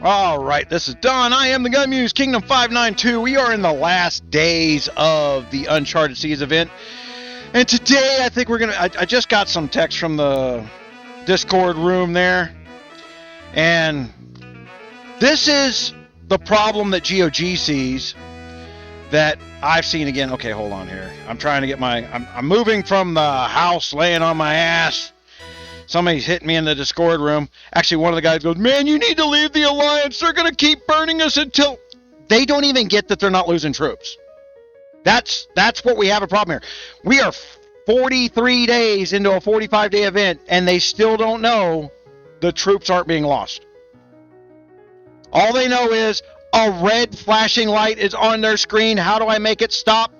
All right, this is Don. I am the GunMuse Kingdom 592. We are in the last days of the Uncharted Seas event. And today, I think we're going to... I just got some text from the Discord room there. And this is the problem that GOG sees that I've seen again. Okay, hold on here. I'm trying to get my... I'm moving from the house, laying on my ass. Somebody's hitting me in the Discord room. Actually, one of the guys goes, man, you need to leave the Alliance. They're going to keep burning us until... They don't even get that they're not losing troops. That's what we have a problem here. We are 43 days into a 45-day event, and they still don't know the troops aren't being lost. All they know is a red flashing light is on their screen. How do I make it stop?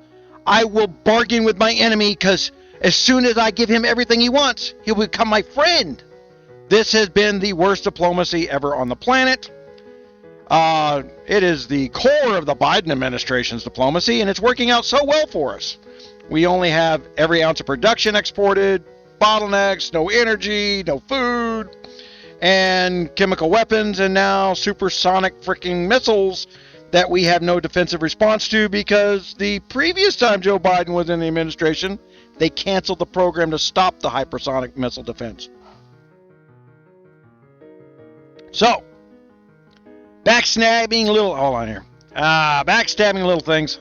I will bargain with my enemy because... as soon as I give him everything he wants, he'll become my friend. This has been the worst diplomacy ever on the planet. It is the core of the Biden administration's diplomacy, and it's working out so well for us. We only have every ounce of production exported, bottlenecks, no energy, no food, and chemical weapons, and now supersonic freaking missiles that we have no defensive response to because the previous time Joe Biden was in the administration, they canceled the program to stop the hypersonic missile defense. So, backstabbing little... hold on here. Backstabbing little things.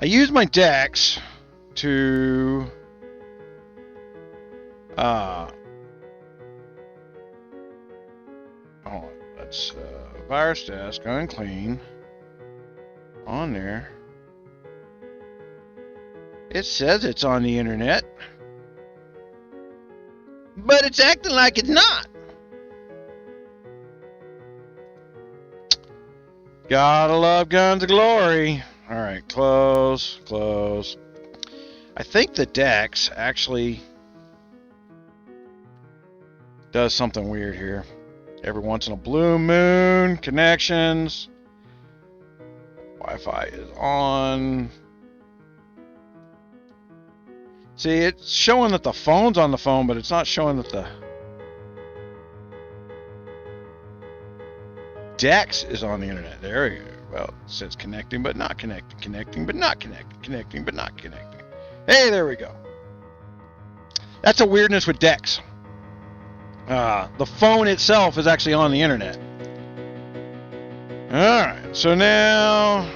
I use my decks to... hold on. Let's... virus desk, unclean. On there. It says it's on the internet, but it's acting like it's not. Gotta love Guns of Glory. All right, close. I think the Dex actually does something weird here. Every once in a blue moon, connections. Wi-Fi is on. See, it's showing that the phone's on the phone, but it's not showing that the Dex is on the internet. There we go. Well, it says connecting, but not connecting. Connecting, but not connecting. Connecting, but not connecting. Hey, there we go. That's a weirdness with Dex. The phone itself is actually on the internet. Alright, so now...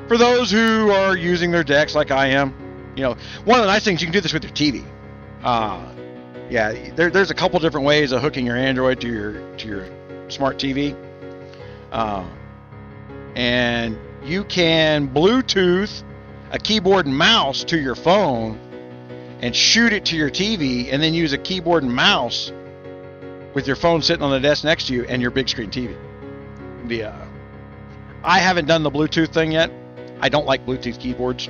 for those who are using their decks like I am, you know, one of the nice things, you can do this with your TV. Yeah, there's a couple different ways of hooking your Android to your smart TV. And you can Bluetooth a keyboard and mouse to your phone and shoot it to your TV, and then use a keyboard and mouse with your phone sitting on the desk next to you and your big screen TV. I haven't done the Bluetooth thing yet. I don't like Bluetooth keyboards.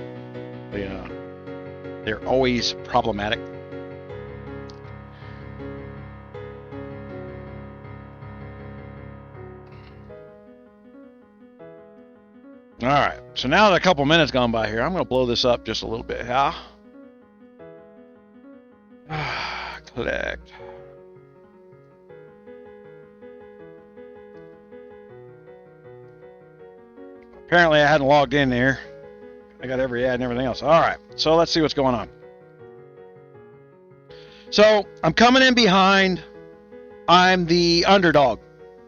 They're always problematic. Alright, so now that a couple minutes gone by here, I'm going to blow this up just a little bit. Collect. Apparently I hadn't logged in there. I got every ad and everything else. Alright, so let's see what's going on. So, I'm coming in behind. I'm the underdog.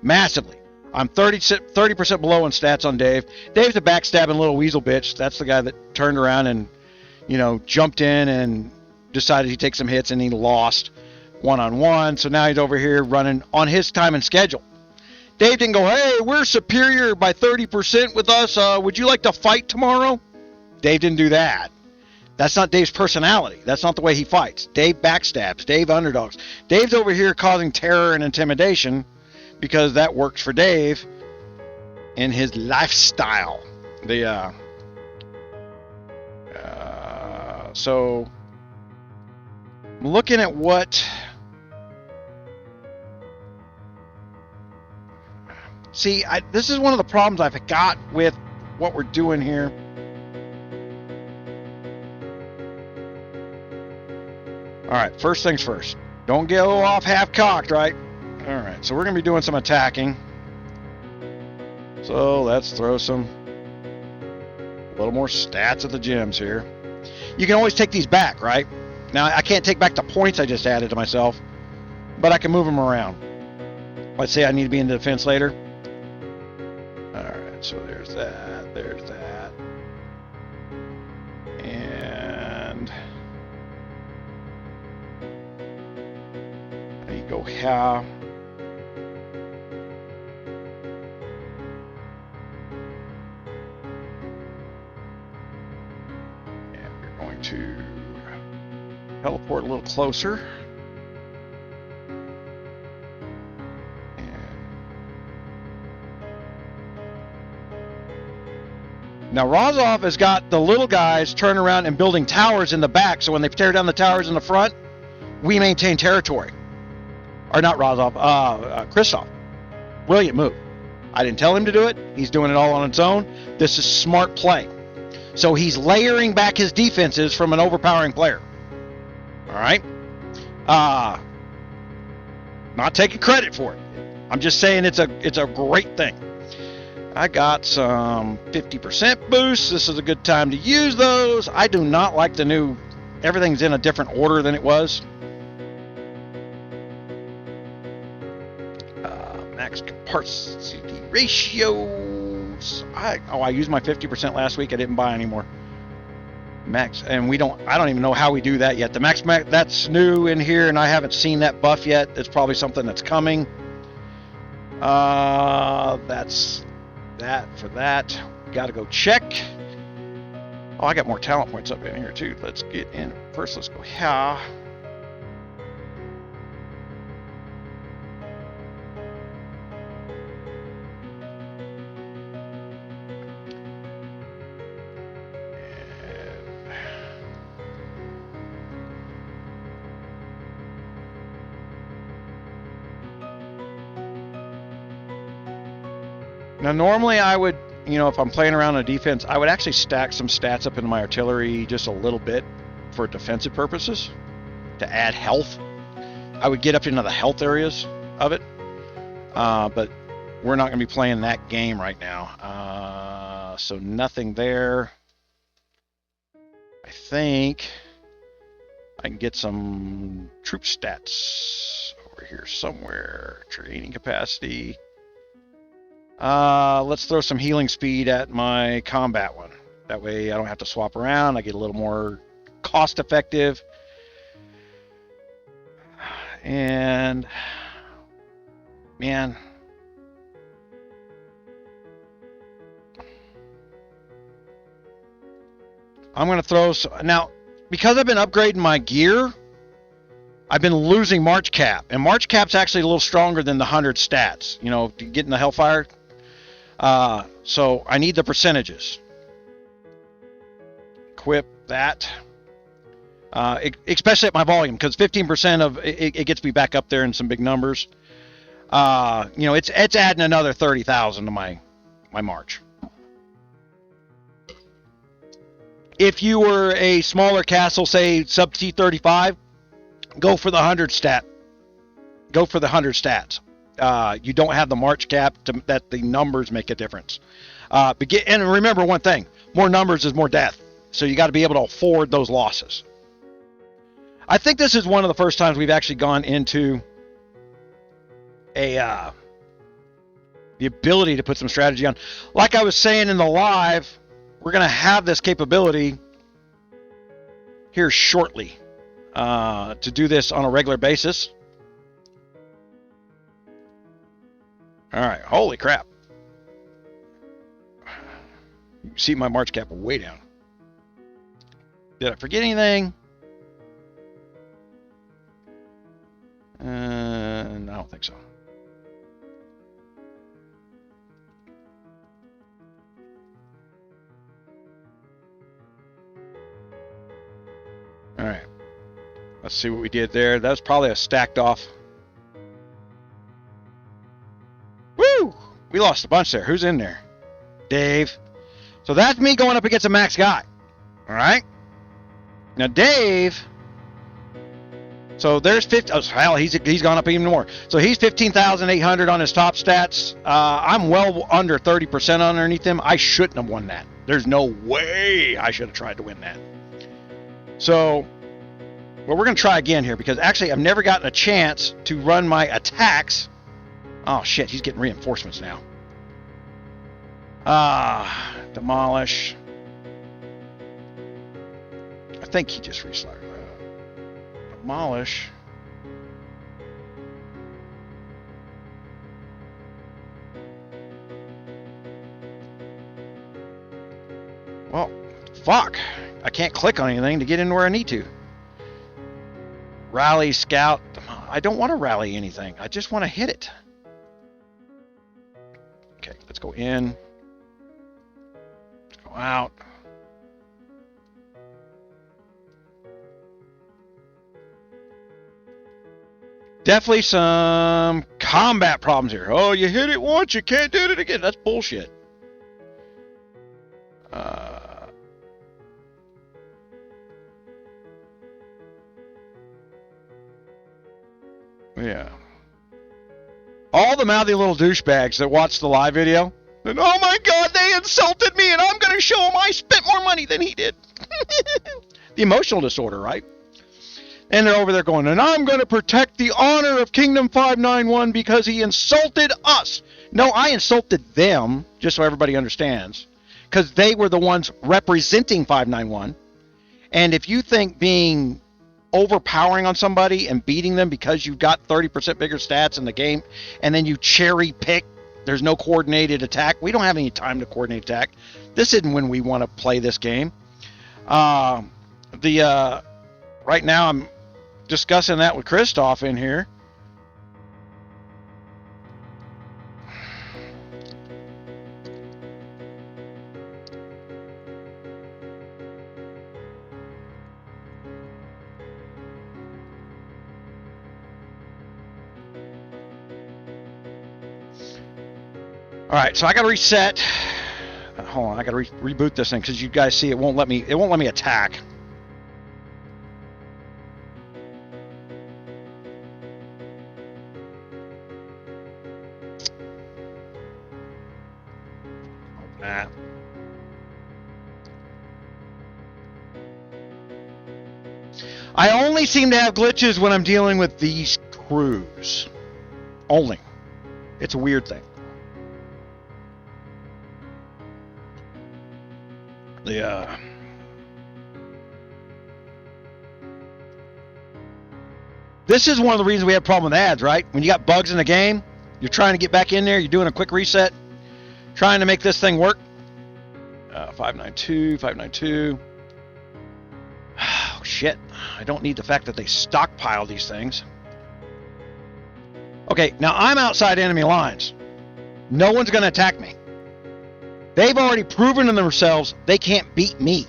Massively. I'm 30% below in stats on Dave. Dave's a backstabbing little weasel bitch. That's the guy that turned around and, you know, jumped in and decided he'd take some hits and he lost one-on-one. So now he's over here running on his time and schedule. Dave didn't go, hey, we're superior by 30% with us. Would you like to fight tomorrow? Dave didn't do that. That's not Dave's personality. That's not the way he fights. Dave backstabs. Dave underdogs. Dave's over here causing terror and intimidation because that works for Dave in his lifestyle. So I'm looking at what... See, this is one of the problems I've got with what we're doing here. All right, first things first. Don't go off half-cocked, right? All right, so we're going to be doing some attacking. So let's throw a little more stats at the gems here. You can always take these back, right? Now, I can't take back the points I just added to myself, but I can move them around. Let's say I need to be in defense later. All right, so there's that, there's that. And there you go, here. And we're going to teleport a little closer. Now, Rozov has got the little guys turning around and building towers in the back, so when they tear down the towers in the front, we maintain territory. Or not Rozov, Christoph. Brilliant move. I didn't tell him to do it. He's doing it all on its own. This is smart play. So he's layering back his defenses from an overpowering player. All right? Not taking credit for it. I'm just saying it's a great thing. I got some 50% boosts. This is a good time to use those. I do not like the new, everything's in a different order than it was. Max capacity ratios. I used my 50% last week. I didn't buy anymore. Max, and I don't even know how we do that yet. The max, that's new in here, and I haven't seen that buff yet. It's probably something that's coming. That's that for that. Got to go check. Oh, I got more talent points up in here too. Let's get in first. Let's go here. Now, normally I would, if I'm playing around on defense, I would actually stack some stats up into my artillery just a little bit for defensive purposes to add health. I would get up into the health areas of it, but we're not going to be playing that game right now. So nothing there. I think I can get some troop stats over here somewhere. Training capacity. Let's throw some healing speed at my combat one. That way I don't have to swap around. I get a little more cost effective. And man, I'm going to throw now, because I've been upgrading my gear, I've been losing March Cap, and March Cap's actually a little stronger than the 100 stats, to get in the Hellfire. So I need the percentages. Equip that. Especially at my volume, because 15% of it gets me back up there in some big numbers. It's adding another 30,000 to my March. If you were a smaller castle, say sub T35, go for the 100 stat. Go for the 100 stats. You don't have the March cap that the numbers make a difference. And remember one thing: more numbers is more death. So you got to be able to afford those losses. I think this is one of the first times we've actually gone into the ability to put some strategy on. Like I was saying in the live, we're going to have this capability here shortly to do this on a regular basis. All right, holy crap. You can see my March cap way down. Did I forget anything? I don't think so. All right. Let's see what we did there. That was probably a stacked off. Woo! We lost a bunch there. Who's in there? Dave. So that's me going up against a max guy. All right. Now Dave So there's 50. Oh, hell, he's gone up even more. So he's 15,800 on his top stats. I'm well under 30% underneath him. I shouldn't have won that. There's no way I should have tried to win that. So, well, we're going to try again here because actually I've never gotten a chance to run my attacks. Oh, shit, he's getting reinforcements now. Demolish. I think he just restarted. Demolish. Well, fuck. I can't click on anything to get in where I need to. Rally, scout. I don't want to rally anything. I just want to hit it. Okay, let's go in. Let's go out. Definitely some combat problems here. Oh, you hit it once, you can't do it again. That's bullshit. Yeah. All the mouthy little douchebags that watch the live video, and oh my god, they insulted me, and I'm going to show them I spent more money than he did. The emotional disorder, right? And they're over there going, and I'm going to protect the honor of Kingdom 591 because he insulted us. No, I insulted them, just so everybody understands, because they were the ones representing 591. And if you think being overpowering on somebody and beating them because you've got 30% bigger stats in the game, and then you cherry pick, there's no coordinated attack. We don't have any time to coordinate attack. This isn't when we want to play this game. Right now I'm discussing that with Christoph in here. All right, so I got to reset. Hold on, I got to reboot this thing because you guys see it won't let me attack. Nah. I only seem to have glitches when I'm dealing with these crews. Only. It's a weird thing. Yeah. This is one of the reasons we have a problem with ads, right? When you got bugs in the game, you're trying to get back in there, you're doing a quick reset, trying to make this thing work. 592. Oh, shit. I don't need the fact that they stockpile these things. Okay, now I'm outside enemy lines. No one's going to attack me. They've already proven to themselves they can't beat me.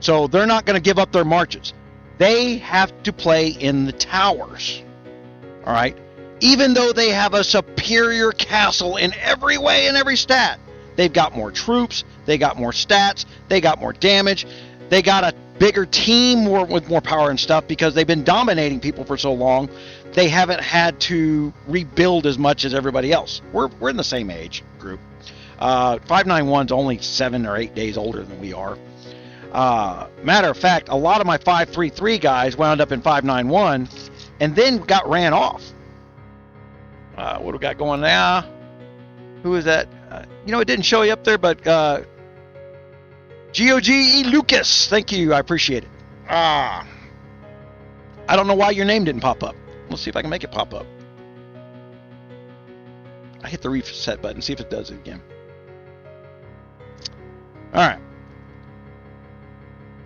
So they're not going to give up their marches. They have to play in the towers. All right? Even though they have a superior castle in every way and every stat. They've got more troops. They got more stats. They got more damage. They got a bigger team with more power and stuff because they've been dominating people for so long. They haven't had to rebuild as much as everybody else. We're in the same age group. 591's only 7 or 8 days older than we are. Matter of fact, a lot of my 533 guys wound up in 591 and then got ran off. What do we got going now? Who is that? It didn't show you up there, but GOGE Lucas. Thank you. I appreciate it. I don't know why your name didn't pop up. Let's see if I can make it pop up. I hit the reset button, see if it does it again. All right.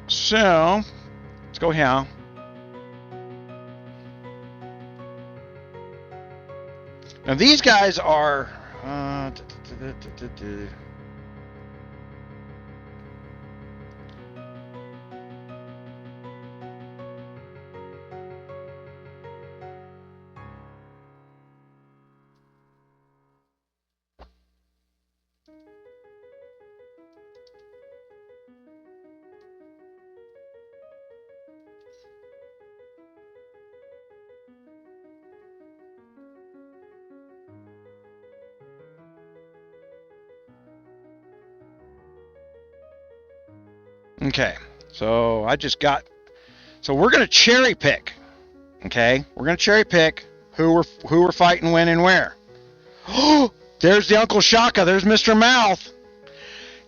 So, let's go here. Now these guys are... Okay, so we're going to cherry pick. Okay, we're going to cherry pick who we're fighting, when, and where. Oh, there's the Uncle Shaka. There's Mr. Mouth.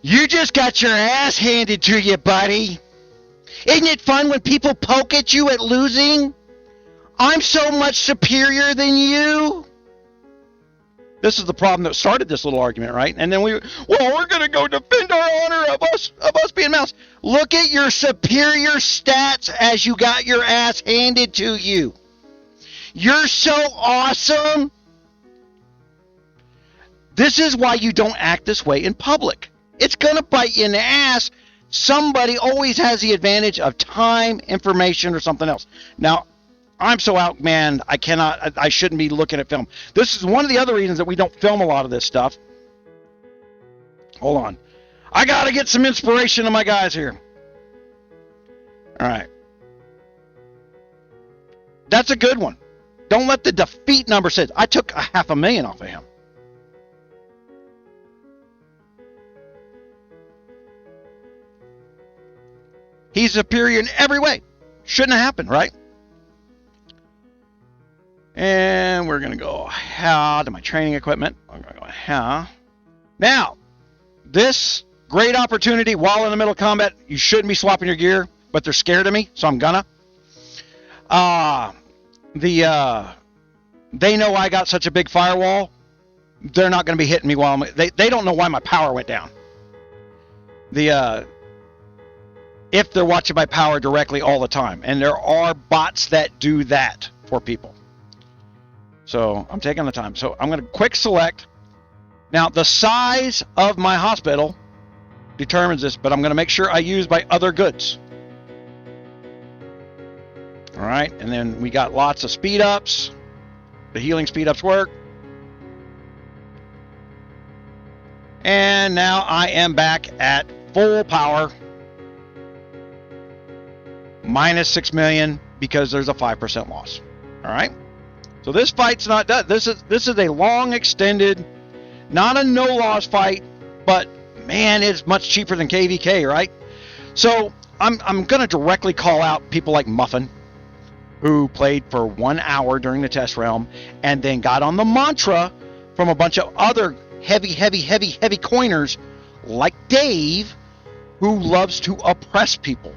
You just got your ass handed to you, buddy. Isn't it fun when people poke at you at losing? I'm so much superior than you. This is the problem that started this little argument, right? And then we're going to go defend our honor of us being mouse. Look at your superior stats as you got your ass handed to you. You're so awesome. This is why you don't act this way in public. It's going to bite you in the ass. Somebody always has the advantage of time, information, or something else. Now, I'm so outmanned, I shouldn't be looking at film. This is one of the other reasons that we don't film a lot of this stuff. Hold on. I got to get some inspiration of my guys here. All right. That's a good one. Don't let the defeat number sit. I took $500,000 off of him. He's superior in every way. Shouldn't have happened, right? And we're going to go to my training equipment. I'm going to go Now, this great opportunity while in the middle of combat, you shouldn't be swapping your gear, but they're scared of me, so I'm gonna. They know I got such a big firewall. They're not going to be hitting me while they don't know why my power went down. If they're watching my power directly all the time, and there are bots that do that for people. So I'm taking the time. So I'm going to quick select. Now the size of my hospital determines this, but I'm going to make sure I use my other goods. All right, and then we got lots of speed ups. The healing speed ups work. And now I am back at full power. Minus 6 million because there's a 5% loss. All right. So this fight's not done. This is a long extended, not a no loss fight, but man, it's much cheaper than KVK, right? So I'm going to directly call out people like Muffin, who played for 1 hour during the test realm and then got on the mantra from a bunch of other heavy coiners like Dave, who loves to oppress people.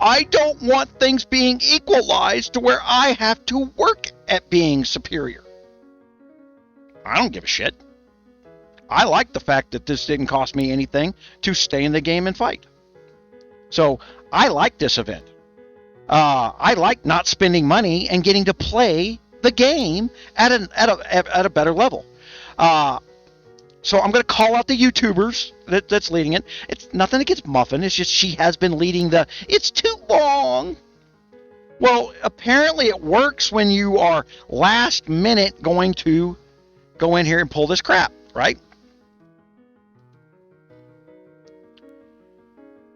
I don't want things being equalized to where I have to work at being superior. I don't give a shit. I like the fact that this didn't cost me anything to stay in the game and fight. So I like this event. I like not spending money and getting to play the game at a better level. So I'm going to call out the YouTubers that's leading it. It's nothing against Muffin. It's just she has been leading it's too long. Well, apparently it works when you are last minute going to go in here and pull this crap, right?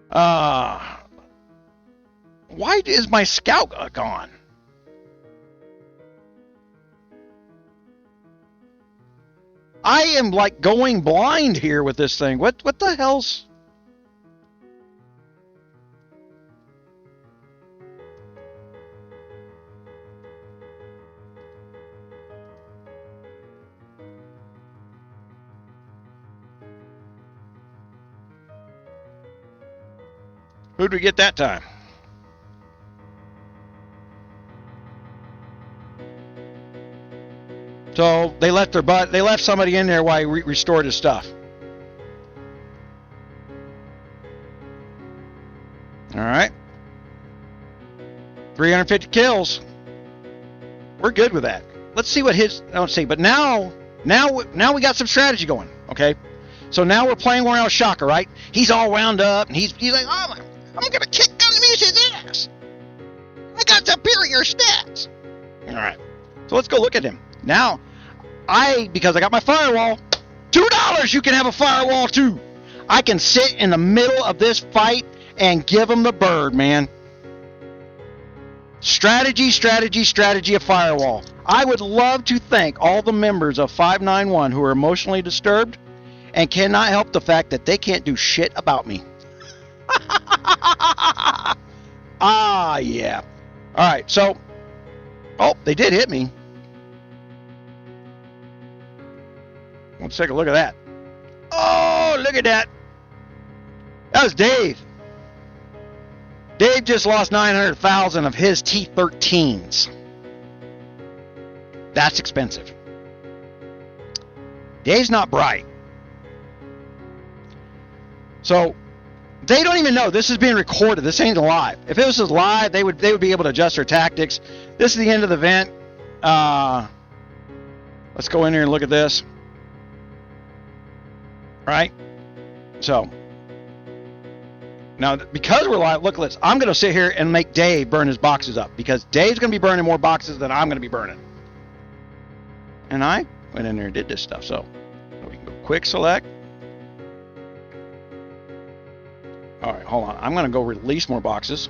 Why is my scout gone? I am like going blind here with this thing. What the hell's... Who'd we get that time? So they left somebody in there while he restored his stuff. All right. 350 kills. We're good with that. Let's see what his... I don't see. But now we got some strategy going. Okay. So now we're playing around with Shaka, right? He's all wound up, and he's like, oh, I'm going to kick GunMuse's ass. I got superior stats. All right. So let's go look at him. Now, because I got my firewall, $2, you can have a firewall too. I can sit in the middle of this fight and give him the bird, man. Strategy of firewall. I would love to thank all the members of 591 who are emotionally disturbed and cannot help the fact that they can't do shit about me. Ah, yeah. All right, so, oh, they did hit me. Let's take a look at that. Oh, look at that. That was Dave. Dave just lost 900,000 of his T13s. That's expensive. Dave's not bright. So they don't even know this is being recorded. This ain't live. If it was live, they would be able to adjust their tactics. This is the end of the event. Let's go in here and look at this. Right? So now, because we're live, look at this. I'm going to sit here and make Dave burn his boxes up because Dave's going to be burning more boxes than I'm going to be burning. And I went in there and did this stuff. So we can go quick select. All right, hold on. I'm going to go release more boxes.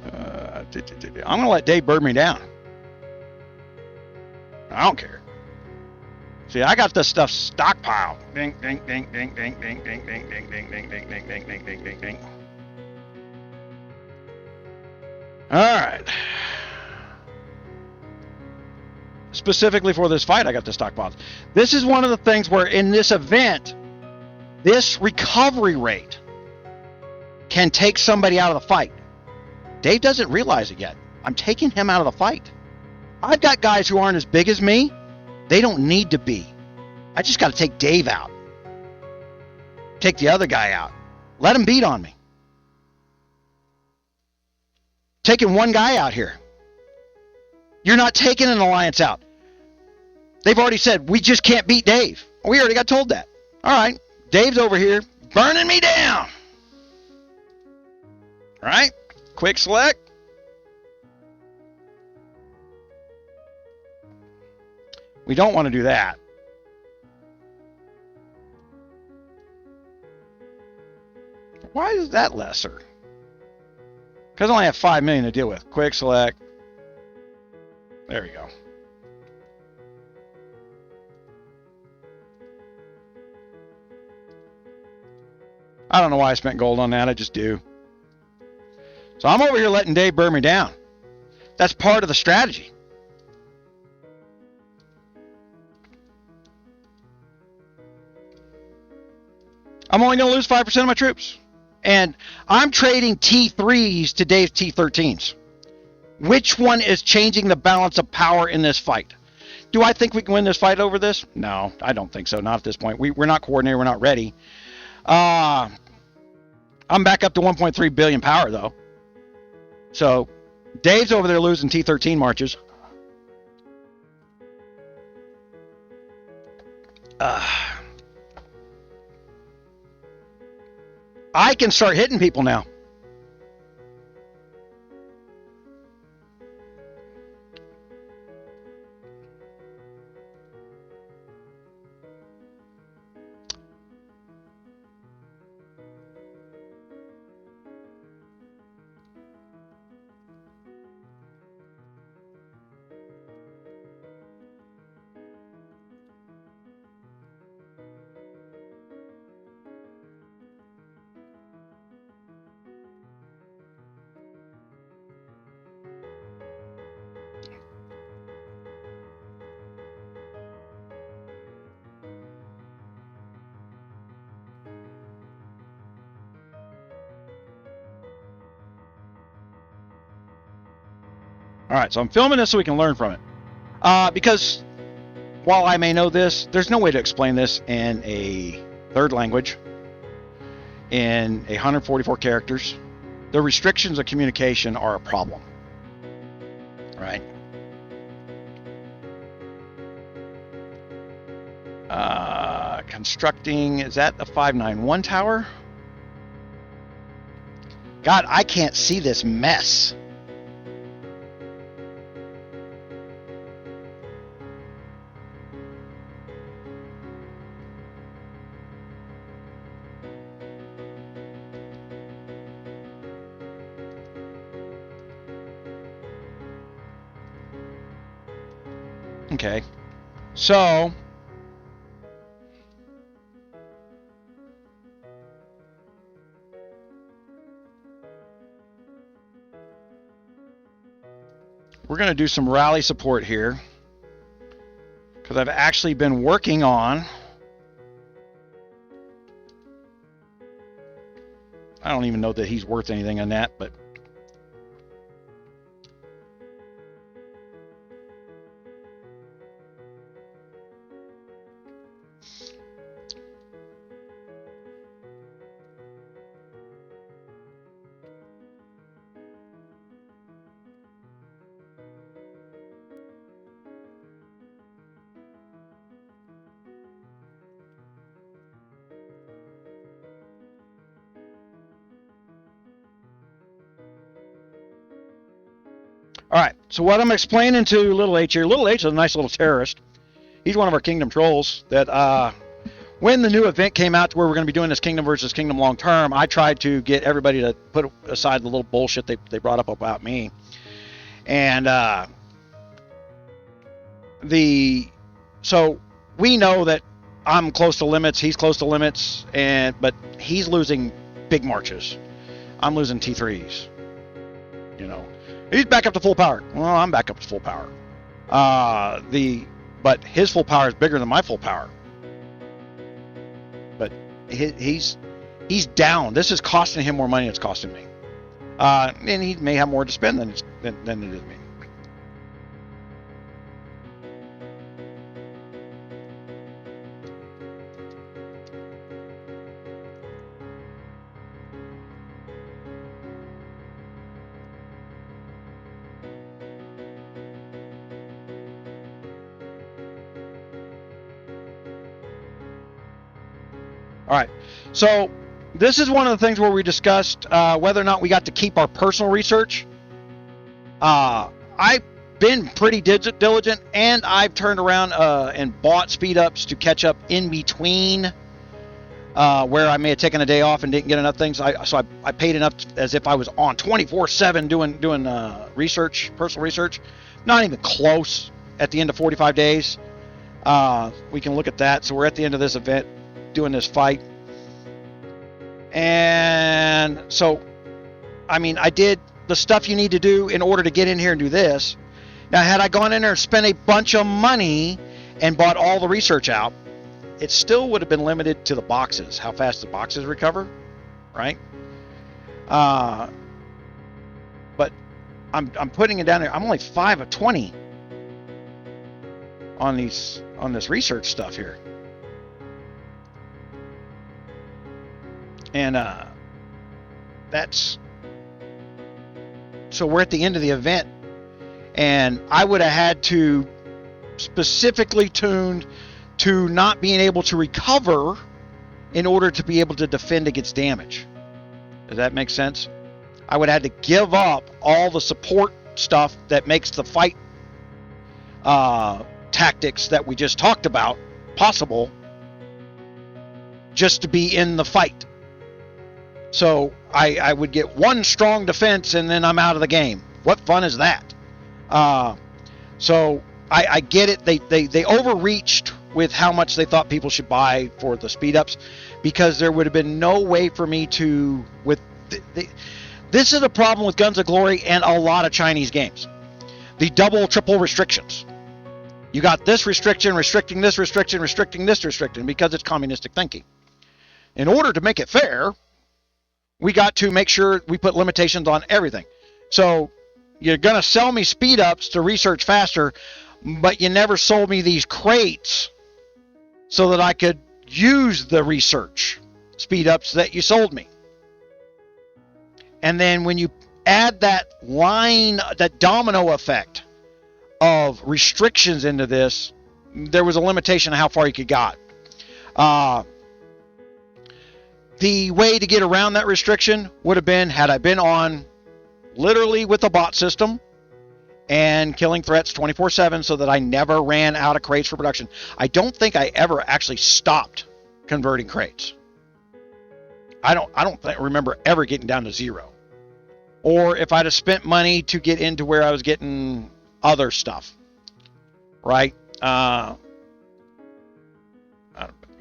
I'm going to let Dave burn me down. I don't care. See, I got this stuff stockpiled. Ding, ding, ding, ding, ding, ding, ding, ding, ding, ding, ding, ding, ding, ding, ding, ding, ding, ding. All right. Specifically for this fight, I got the stockpiles. This is one of the things where in this event, this recovery rate can take somebody out of the fight. Dave doesn't realize it yet. I'm taking him out of the fight. I've got guys who aren't as big as me. They don't need to be. I just got to take Dave out. Take the other guy out. Let him beat on me. Taking one guy out here. You're not taking an alliance out. They've already said, we just can't beat Dave. We already got told that. All right. Dave's over here burning me down. All right. Quick select. We don't want to do that. Why is that lesser? Because I only have 5 million to deal with. Quick select. There we go. I don't know why I spent gold on that. I just do. So I'm over here letting Dave burn me down. That's part of the strategy. I'm only going to lose 5% of my troops. And I'm trading T3s to Dave's T13s. Which one is changing the balance of power in this fight? Do I think we can win this fight over this? No, I don't think so. Not at this point. We're not coordinated. We're not ready. I'm back up to 1.3 billion power, though. So Dave's over there losing T13 marches. I can start hitting people now. All right, so I'm filming this so we can learn from it. Because while I may know this, there's no way to explain this in a third language, in 144 characters. The restrictions of communication are a problem. Right? Constructing, is that a 591 tower? God, I can't see this mess. Okay, so we're going to do some rally support here, because I've actually been working on, I don't even know that he's worth anything on that, but all right, so what I'm explaining to Little H here, Little H is a nice little terrorist. He's one of our Kingdom trolls that when the new event came out to where we're going to be doing this Kingdom versus Kingdom long term, I tried to get everybody to put aside the little bullshit they brought up about me. And so we know that I'm close to limits, he's close to limits, but he's losing big marches. I'm losing T3s, you know. He's back up to full power. Well, I'm back up to full power. But his full power is bigger than my full power. But he's down. This is costing him more money than it's costing me. And he may have more to spend than it is me. All right, so this is one of the things where we discussed whether or not we got to keep our personal research. I've been pretty diligent, and I've turned around and bought speed ups to catch up in between where I may have taken a day off and didn't get enough things. So I paid enough as if I was on 24/7 doing research, personal research. Not even close at the end of 45 days. We can look at that. So we're at the end of this event, doing this fight, and so I mean, I did the stuff you need to do in order to get in here and do this. Now, had I gone in there and spent a bunch of money and bought all the research out, it still would have been limited to the boxes, how fast the boxes recover, right? But I'm putting it down there. I'm only 5 of 20 on this research stuff here. And that's, so we're at the end of the event, and I would have had to specifically tuned to not being able to recover in order to be able to defend against damage. Does that make sense? I would have had to give up all the support stuff that makes the fight tactics that we just talked about possible, just to be in the fight. So I would get one strong defense and then I'm out of the game. What fun is that? So I get it. They overreached with how much they thought people should buy for the speed ups, because there would have been no way for me to, this is a problem with Guns of Glory and a lot of Chinese games. The double, triple restrictions. You got this restriction, restricting this restriction, restricting this restriction, because it's communistic thinking. In order to make it fair, we got to make sure we put limitations on everything. So you're going to sell me speed ups to research faster, but you never sold me these crates so that I could use the research speed ups that you sold me. And then when you add that line, that domino effect of restrictions into this, there was a limitation of how far you could got. The way to get around that restriction would have been, had I been on literally with a bot system and killing threats 24/7 so that I never ran out of crates for production. I don't think I ever actually stopped converting crates. I don't remember ever getting down to 0. Or if I'd have spent money to get into where I was getting other stuff, right? Matter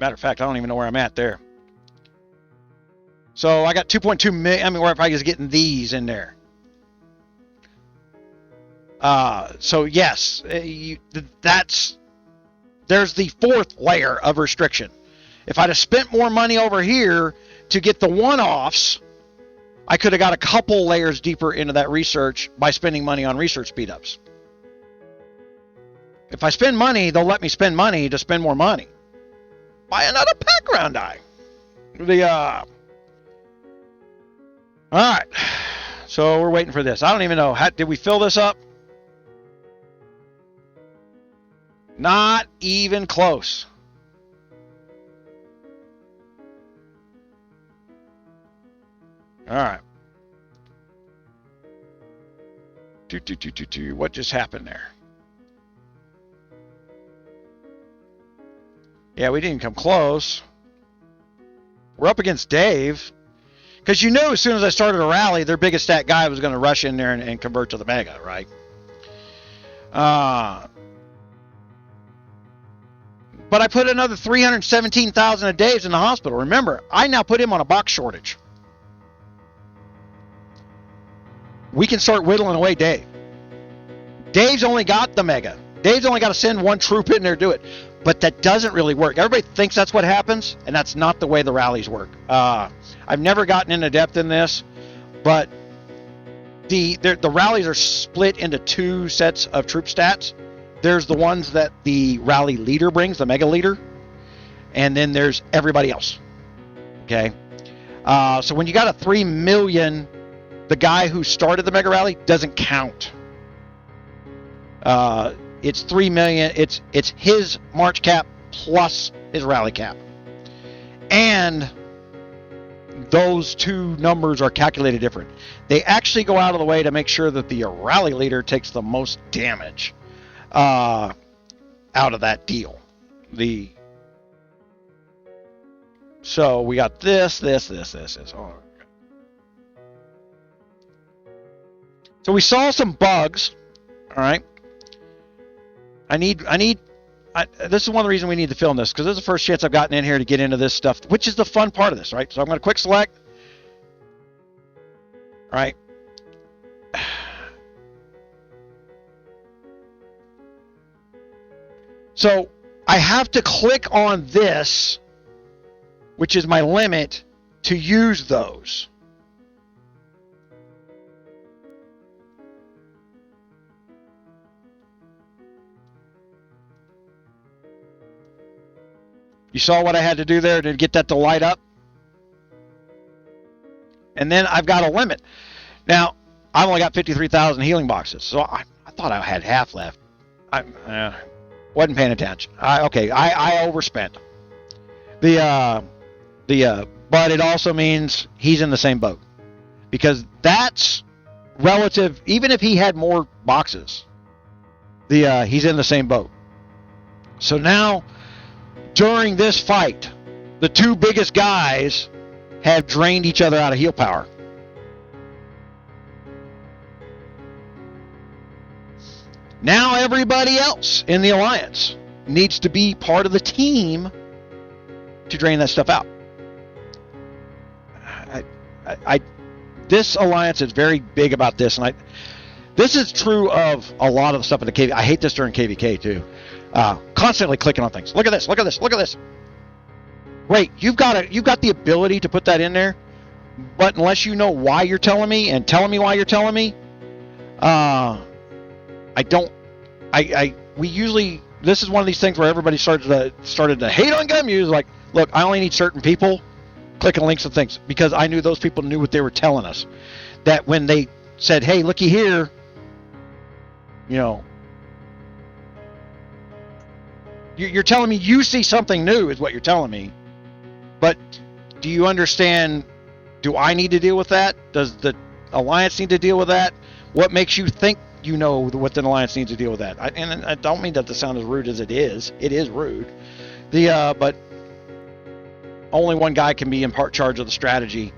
of fact, I don't even know where I'm at there. So I got 2.2 million. I mean, where I probably was getting these in there. So yes, there's the fourth layer of restriction. If I'd have spent more money over here to get the one-offs, I could have got a couple layers deeper into that research by spending money on research speed-ups. If I spend money, they'll let me spend money to spend more money. Buy another background die. All right. So we're waiting for this. I don't even know. Did we fill this up? Not even close. All right. What just happened there? Yeah, we didn't come close. We're up against Dave. Because you knew as soon as I started a rally, their biggest stat guy was going to rush in there and convert to the mega, right? But I put another 317,000 of Dave's in the hospital. Remember, I now put him on a box shortage. We can start whittling away Dave. Dave's only got the mega. Dave's only got to send one troop in there to do it. But that doesn't really work. Everybody thinks that's what happens, and that's not the way the rallies work. I've never gotten into depth in this, but the rallies are split into two sets of troop stats. There's the ones that the rally leader brings, the mega leader, and then there's everybody else. Okay? So when you got a 3 million, the guy who started the mega rally doesn't count. It's 3 million. It's his March cap plus his rally cap. And those two numbers are calculated different. They actually go out of the way to make sure that the rally leader takes the most damage out of that deal. So we got this. Oh. So we saw some bugs. All right. This is one of the reasons we need to film this, because this is the first chance I've gotten in here to get into this stuff, which is the fun part of this, right? So I'm going to quick select. All right. So I have to click on this, which is my limit, to use those. You saw what I had to do there to get that to light up? And then I've got a limit. Now, I've only got 53,000 healing boxes, so I thought I had half left. I wasn't paying attention. I overspent. But it also means he's in the same boat. Because that's relative, even if he had more boxes, he's in the same boat. So now, during this fight, the two biggest guys have drained each other out of heal power. Now everybody else in the alliance needs to be part of the team to drain that stuff out. This alliance is very big about this, and this is true of a lot of the stuff in the KV. I hate this during KVK too. Constantly clicking on things. Look at this. Look at this. Look at this. Wait, you've got the ability to put that in there, but unless you know why you're telling me and telling me why you're telling me, we usually, this is one of these things where everybody started to hate on GunMuse. Like, look, I only need certain people clicking links and things, because I knew those people knew what they were telling us. That when they said, hey, looky here, you're telling me you see something new is what you're telling me. But do you understand, do I need to deal with that? Does the Alliance need to deal with that? What makes you think you know what the Alliance needs to deal with that? And I don't mean that to sound as rude as it is. It is rude. But only one guy can be in part charge of the strategy.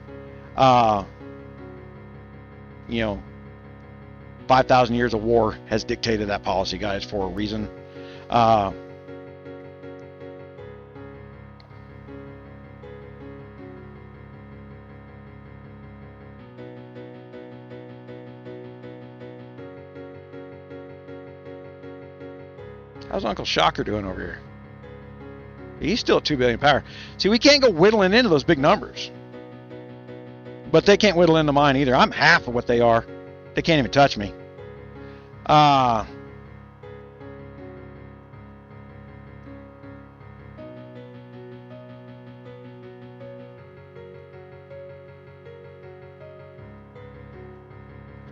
5,000 years of war has dictated that policy, guys, for a reason. How's Uncle Shocker doing over here? He's still at 2 billion power. See, we can't go whittling into those big numbers. But they can't whittle into mine either. I'm half of what they are. They can't even touch me.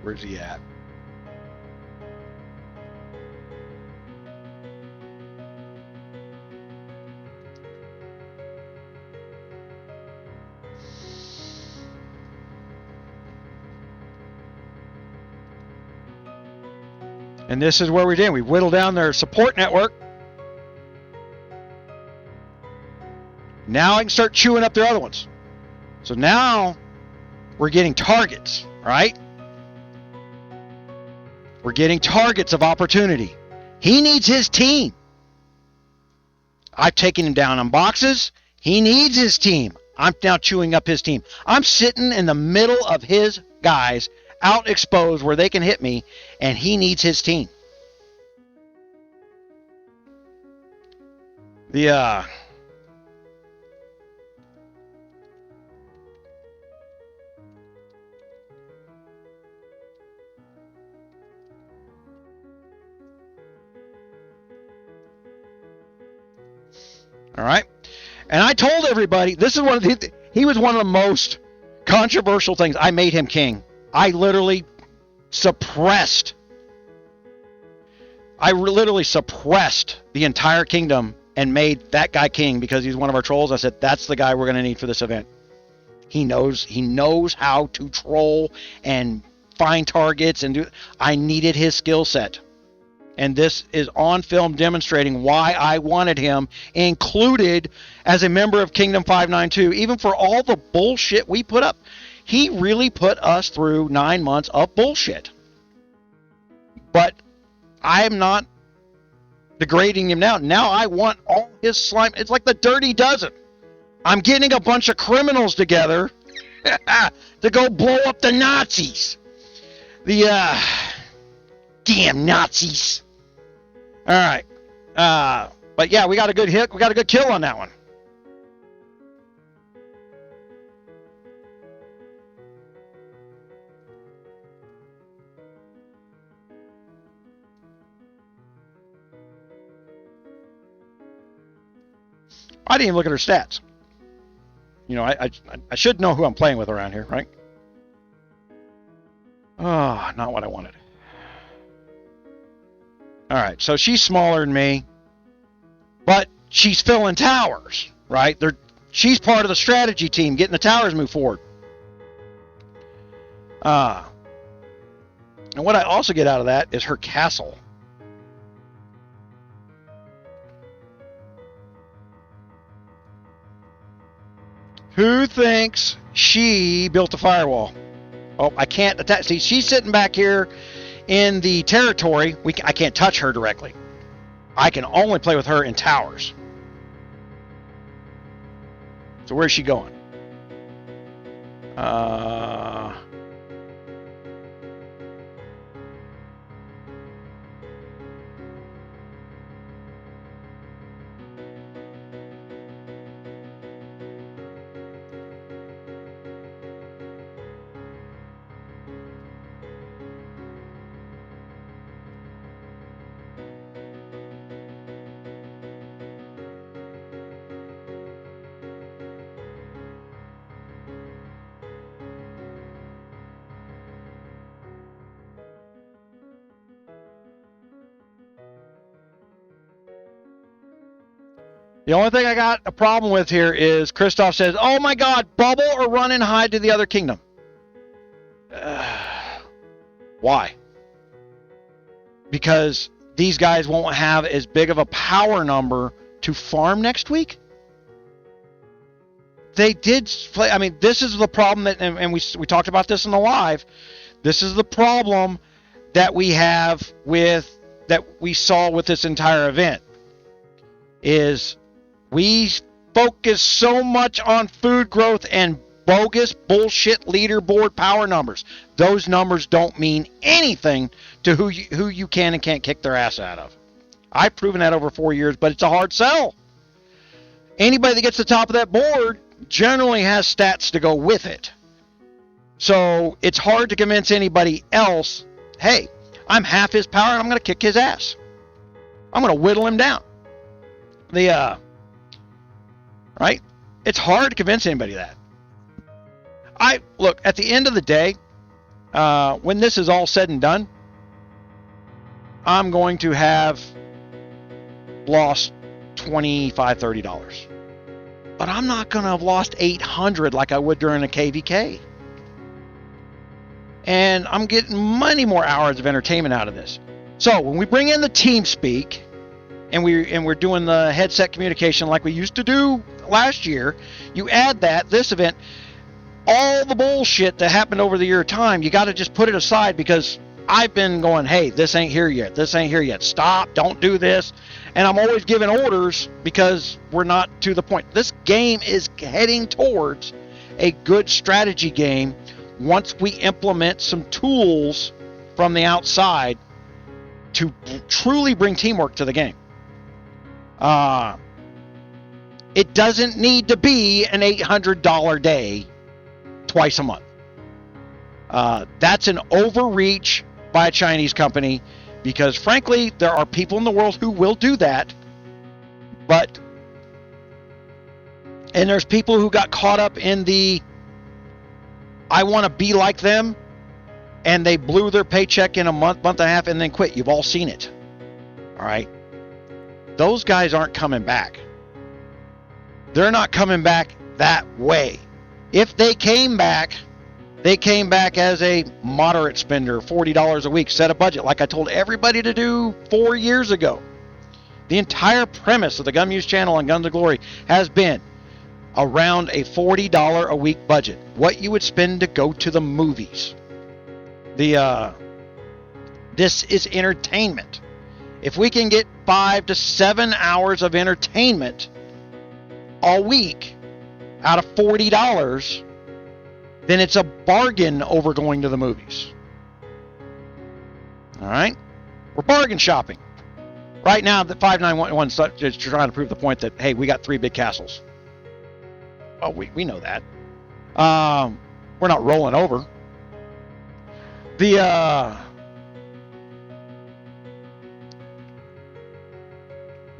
Where's he at? And this is where we did. We whittled down their support network. Now I can start chewing up their other ones. So now we're getting targets, right? We're getting targets of opportunity. He needs his team. I've taken him down on boxes. He needs his team. I'm now chewing up his team. I'm sitting in the middle of his guys, out exposed where they can hit me, and he needs his team. All right. And I told everybody, this is he was one of the most controversial things. I made him king. I literally suppressed the entire kingdom and made that guy king because he's one of our trolls. I said, that's the guy we're going to need for this event. He knows how to troll and find targets and do. I needed his skill set. And this is on film demonstrating why I wanted him included as a member of Kingdom 592, even for all the bullshit we put up. He really put us through 9 months of bullshit. But I'm not degrading him now. Now I want all his slime. It's like the Dirty Dozen. I'm getting a bunch of criminals together to go blow up the Nazis. The damn Nazis. All right. But yeah, we got a good hit. We got a good kill on that one. I didn't even look at her stats. You know, I should know who I'm playing with around here, right? Oh, not what I wanted. All right, so she's smaller than me, but she's filling towers, right? She's part of the strategy team, getting the towers moved forward. And what I also get out of that is her castle. Who thinks she built a firewall? Oh, I can't attack. See, she's sitting back here in the territory. I can't touch her directly. I can only play with her in towers. So where's she going? The only thing I got a problem with here is Christoph says, oh my God, bubble or run and hide to the other kingdom. Why? Because these guys won't have as big of a power number to farm next week? They did play. I mean, this is the problem that, and we talked about this in the live. This is the problem that we have that we saw with this entire event is we focus so much on food growth and bogus bullshit leaderboard power numbers. Those numbers don't mean anything to who you can and can't kick their ass out of. I've proven that over 4 years, but it's a hard sell. Anybody that gets to the top of that board generally has stats to go with it. So it's hard to convince anybody else, hey, I'm half his power and I'm going to kick his ass. I'm going to whittle him down. Right? It's hard to convince anybody that. Look, at the end of the day, when this is all said and done, I'm going to have lost $25, $30. But I'm not going to have lost $800 like I would during a KVK. And I'm getting many more hours of entertainment out of this. So when we bring in the TeamSpeak and we're doing the headset communication like we used to do last year, you add this event, all the bullshit that happened over the year of time, you got to just put it aside, because I've been going, hey, this ain't here yet. This ain't here yet. Stop. Don't do this. And I'm always giving orders because we're not to the point. This game is heading towards a good strategy game once we implement some tools from the outside to truly bring teamwork to the game. It doesn't need to be an $800 day twice a month. That's an overreach by a Chinese company, because frankly, there are people in the world who will do that, and there's people who got caught up in the I want to be like them, and they blew their paycheck in a month and a half and then quit. You've all seen it. All right. Those guys aren't coming back. They're not coming back that way. If they came back as a moderate spender, $40 a week, set a budget like I told everybody to do 4 years ago. The entire premise of the GunMuse channel and Guns of Glory has been around a $40 a week budget. What you would spend to go to the movies. This is entertainment. If we can get 5 to 7 hours of entertainment a week out of $40, then it's a bargain over going to the movies. All right? We're bargain shopping. Right now, the 5911 is trying to prove the point that, hey, we got 3 big castles. Oh, we know that. We're not rolling over. The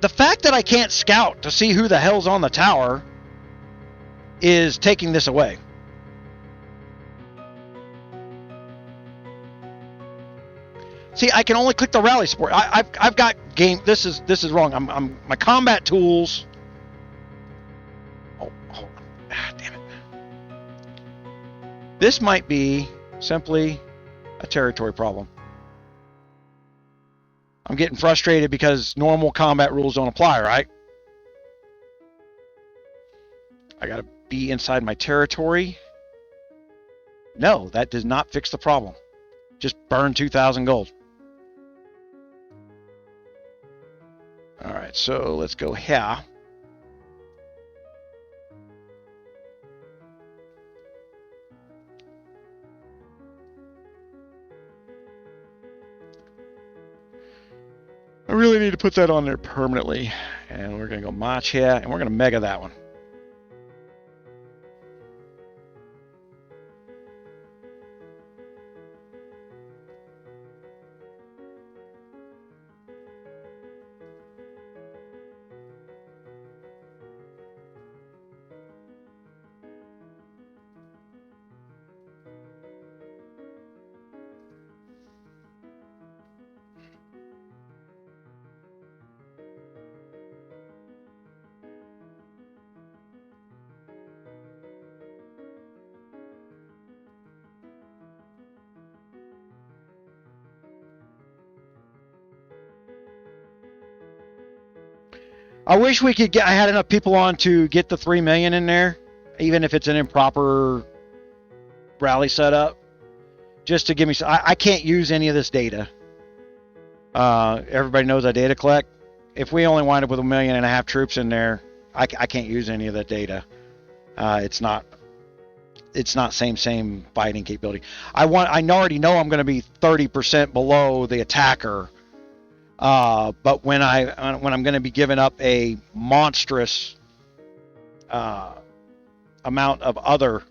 fact that I can't scout to see who the hell's on the tower is taking this away. See, I can only click the rally support. I've got game. This is wrong. I'm my combat tools. Oh, damn it. This might be simply a territory problem. I'm getting frustrated because normal combat rules don't apply, right? I gotta be inside my territory. No, that does not fix the problem. Just burn 2,000 gold. Alright, so let's go here. I really need to put that on there permanently. And we're going to go march here, and we're going to mega that one. I wish we could I had enough people on to get the 3 million in there, even if it's an improper rally setup, just to give me. I can't use any of this data. Everybody knows I data collect. If we only wind up with 1.5 million troops in there, I can't use any of that data. It's not same fighting capability. I already know I'm going to be 30% below the attacker But when I'm going to be giving up a monstrous amount of other,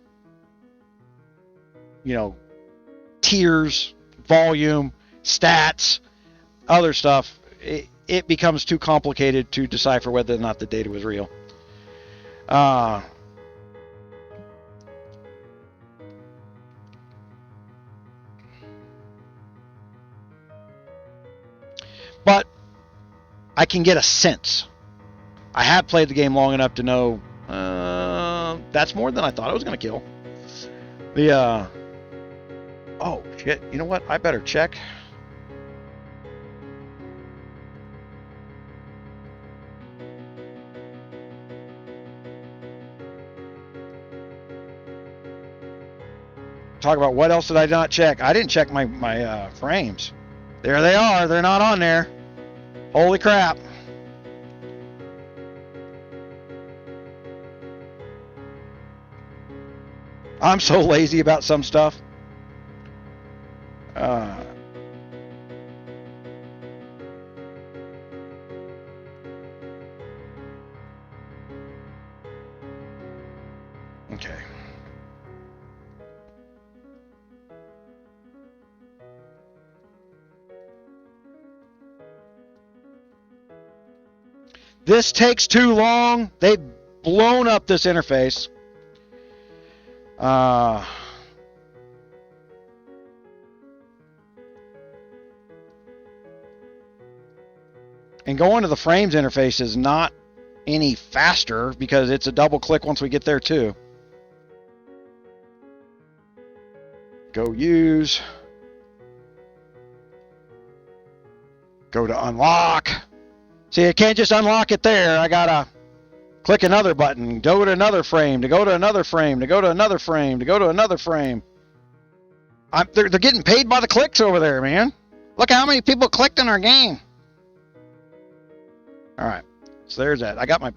tiers, volume, stats, other stuff, it becomes too complicated to decipher whether or not the data was real. But I can get a sense. I have played the game long enough to know that's more than I thought I was going to kill. Oh, shit. You know what? I better check. Talk about what else did I not check? I didn't check my frames. There they are. They're not on there. Holy crap. I'm so lazy about some stuff. Okay. This takes too long. They've blown up this interface. And going to the frames interface is not any faster because it's a double click once we get there too. Go use. Go to unlock. See, I can't just unlock it there. I gotta click another button, go to another frame, to go to another frame, to go to another frame, to go to another frame. They're getting paid by the clicks over there, man. Look how many people clicked in our game. All right, so there's that. I got my...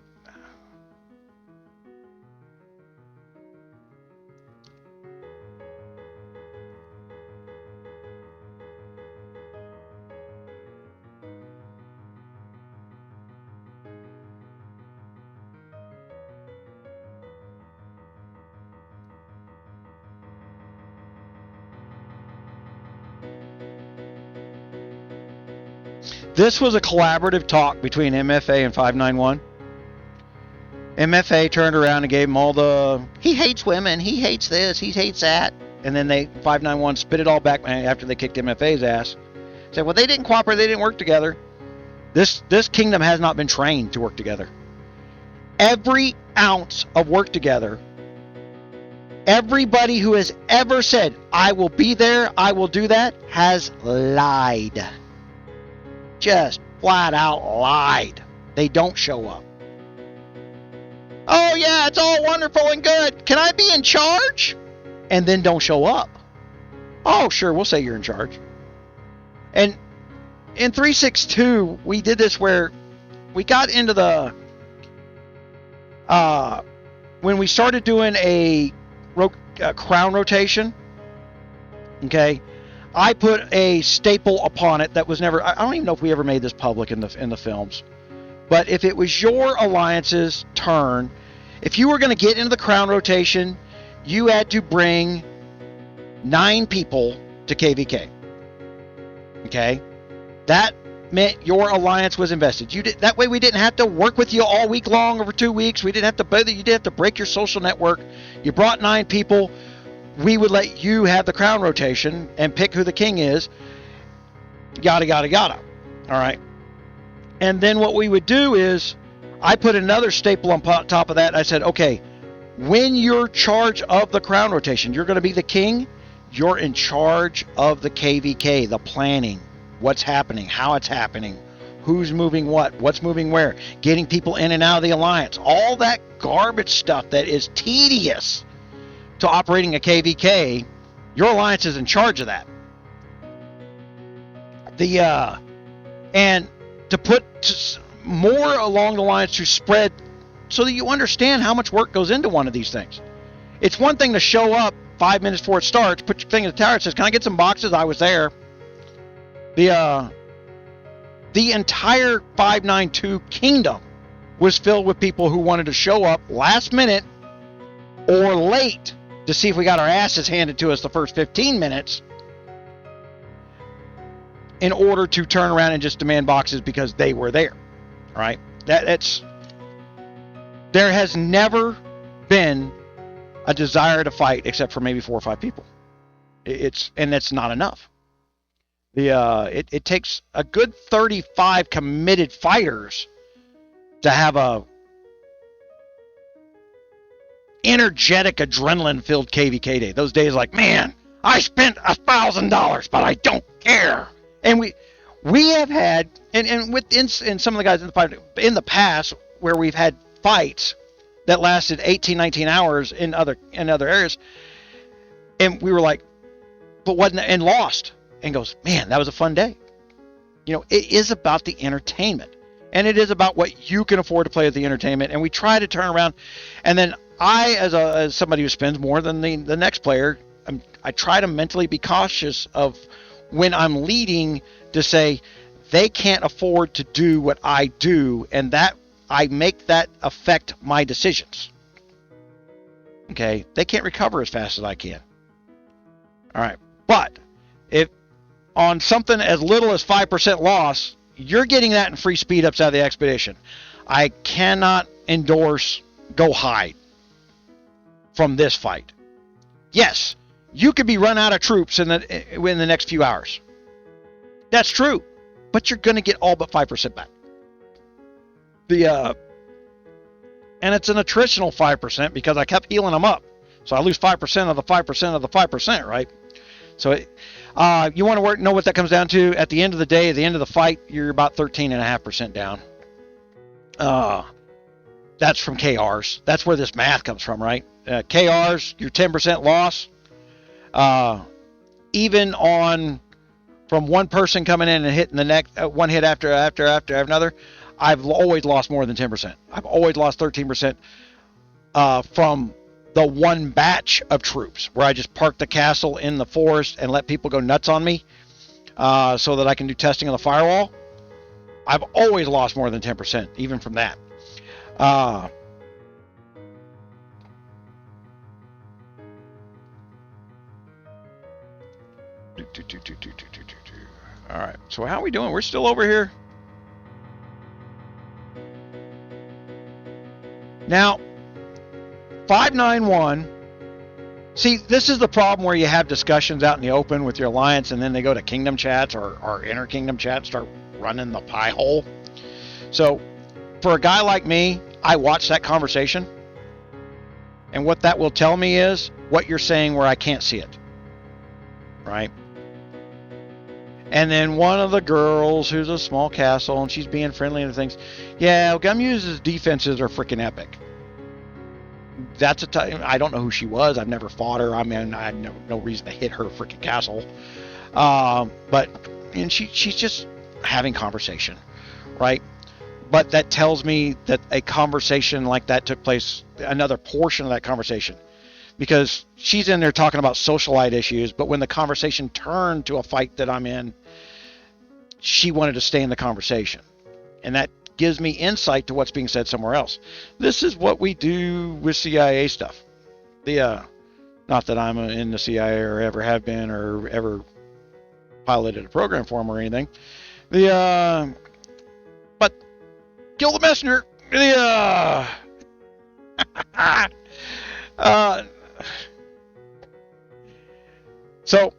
This was a collaborative talk between MFA and 591. MFA turned around and gave him all the, he hates women, he hates this, he hates that. And then 591 spit it all back after they kicked MFA's ass. Said, well, they didn't cooperate, they didn't work together. This kingdom has not been trained to work together. Every ounce of work together, everybody who has ever said, I will be there, I will do that, has lied. Just flat out lied. They don't show up. Oh yeah, it's all wonderful and good. Can I be in charge? And then don't show up. Oh sure, we'll say you're in charge. And in 362, we did this where we got into the when we started doing a crown rotation. Okay. I put a staple upon it that was never... I don't even know if we ever made this public in the films. But if it was your alliance's turn, if you were going to get into the crown rotation, you had to bring 9 people to KVK. Okay? That meant your alliance was invested. That way we didn't have to work with you all week long over 2 weeks. We didn't have to bother. You didn't have to break your social network. You brought 9 people. We would let you have the crown rotation and pick who the king is. Yada, yada, yada. All right. And then what we would do is I put another staple on top of that. I said, okay, when you're in charge of the crown rotation, you're going to be the king. You're in charge of the KVK, the planning, what's happening, how it's happening, who's moving what, what's moving where, getting people in and out of the alliance, all that garbage stuff that is tedious to operating a KVK. Your alliance is in charge of that. And to put more along the lines to spread so that you understand how much work goes into one of these things. It's one thing to show up 5 minutes before it starts, put your thing in the tower, and says, can I get some boxes? I was there. The entire 592 kingdom was filled with people who wanted to show up last minute or late to see if we got our asses handed to us the first 15 minutes in order to turn around and just demand boxes because they were there, right? There has never been a desire to fight except for maybe 4 or 5 people. And that's not enough. It takes a good 35 committed fighters to have a energetic, adrenaline-filled KVK day. Those days like, man, I spent $1,000, but I don't care. And we have had, and some of the guys in the past where we've had fights that lasted 18, 19 hours in other areas, and we were like, but wasn't, and lost, and goes, man, that was a fun day. You know, it is about the entertainment, and it is about what you can afford to play at the entertainment. And we try to turn around, and then I, as somebody who spends more than the next player, I try to mentally be cautious of when I'm leading to say they can't afford to do what I do, and that I make that affect my decisions. Okay, they can't recover as fast as I can. All right, but if on something as little as 5% loss, you're getting that in free speed ups out of the expedition. I cannot endorse go hide from this fight. Yes, you could be run out of troops in the next few hours. That's true, but you're going to get all but 5% back. And it's an attritional 5% because I kept healing them up, so I lose 5% of the 5% of the 5%, right? So you want to know what that comes down to? At the end of the day, at the end of the fight, you're about 13.5% down. That's from KRs. That's where this math comes from, right? KRs, your 10% loss. Even on from one person coming in and hitting the next one hit after another, I've always lost more than 10%. I've always lost 13% from the one batch of troops where I just park the castle in the forest and let people go nuts on me so that I can do testing on the firewall. I've always lost more than 10%, even from that. All right, so how are we doing? We're still over here. Now, 591. See, this is the problem where you have discussions out in the open with your alliance, and then they go to kingdom chats or inter kingdom chats, start running the pie hole. So, for a guy like me, I watch that conversation, and what that will tell me is what you're saying where I can't see it, right? And then one of the girls who's a small castle, and she's being friendly and things, yeah, GunMuse's defenses are freaking epic. That's I don't know who she was. I've never fought her. I mean, I had no reason to hit her freaking castle. And she's just having conversation, right? But that tells me that a conversation like that took place, another portion of that conversation, because she's in there talking about socialite issues, but when the conversation turned to a fight that I'm in, she wanted to stay in the conversation. And that gives me insight to what's being said somewhere else. This is what we do with CIA stuff. Not that I'm in the CIA or ever have been or ever piloted a program for them or anything. But kill the messenger. So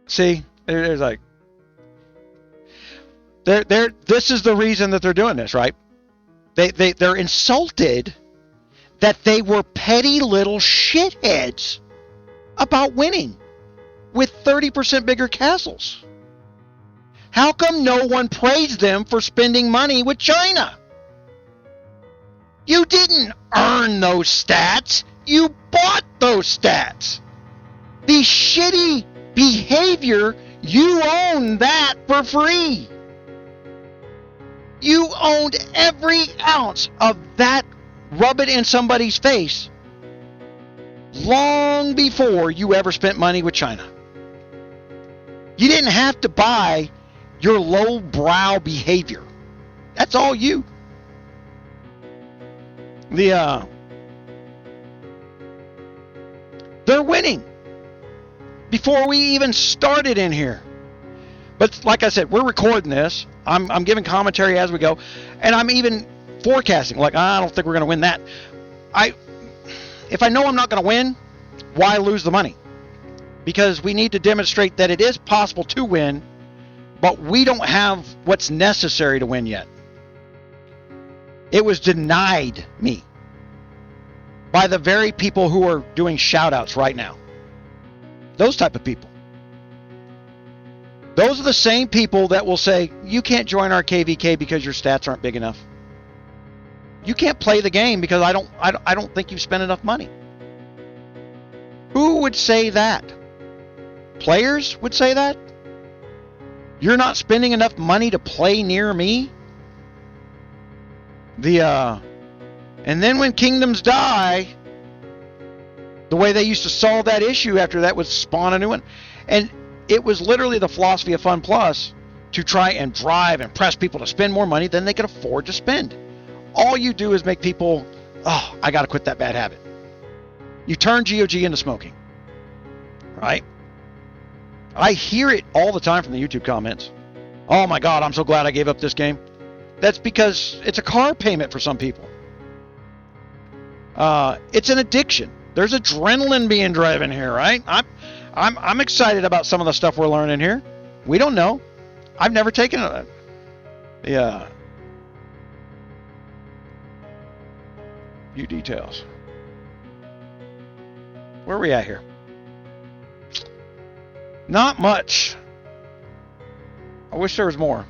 see, there's like this is the reason that they're doing this, right? They're insulted that they were petty little shitheads about winning with 30% bigger castles. How come no one praised them for spending money with China? You didn't earn those stats. You bought those stats. The shitty behavior, you own that for free. You owned every ounce of that rub it in somebody's face long before you ever spent money with China. You didn't have to buy your low-brow behavior. That's all you. They're winning before we even started in here. But like I said, we're recording this. I'm giving commentary as we go, and I'm even forecasting. Like, I don't think we're going to win that. If I know I'm not going to win, why lose the money? Because we need to demonstrate that it is possible to win, but we don't have what's necessary to win yet. It was denied me by the very people who are doing shout-outs right now. Those type of people. Those are the same people that will say, you can't join our KVK because your stats aren't big enough. You can't play the game because I don't think you've spent enough money. Who would say that? Players would say that? You're not spending enough money to play near me? And then when kingdoms die, the way they used to solve that issue after that was spawn a new one. And it was literally the philosophy of Fun Plus to try and drive and press people to spend more money than they could afford to spend. All you do is make people, I got to quit that bad habit. You turn GOG into smoking. Right? I hear it all the time from the YouTube comments. Oh my God, I'm so glad I gave up this game. That's because it's a car payment for some people. It's an addiction. There's adrenaline being driven here, right? I'm excited about some of the stuff we're learning here. We don't know. I've never taken it. Yeah. Few details. Where are we at here? Not much. I wish there was more.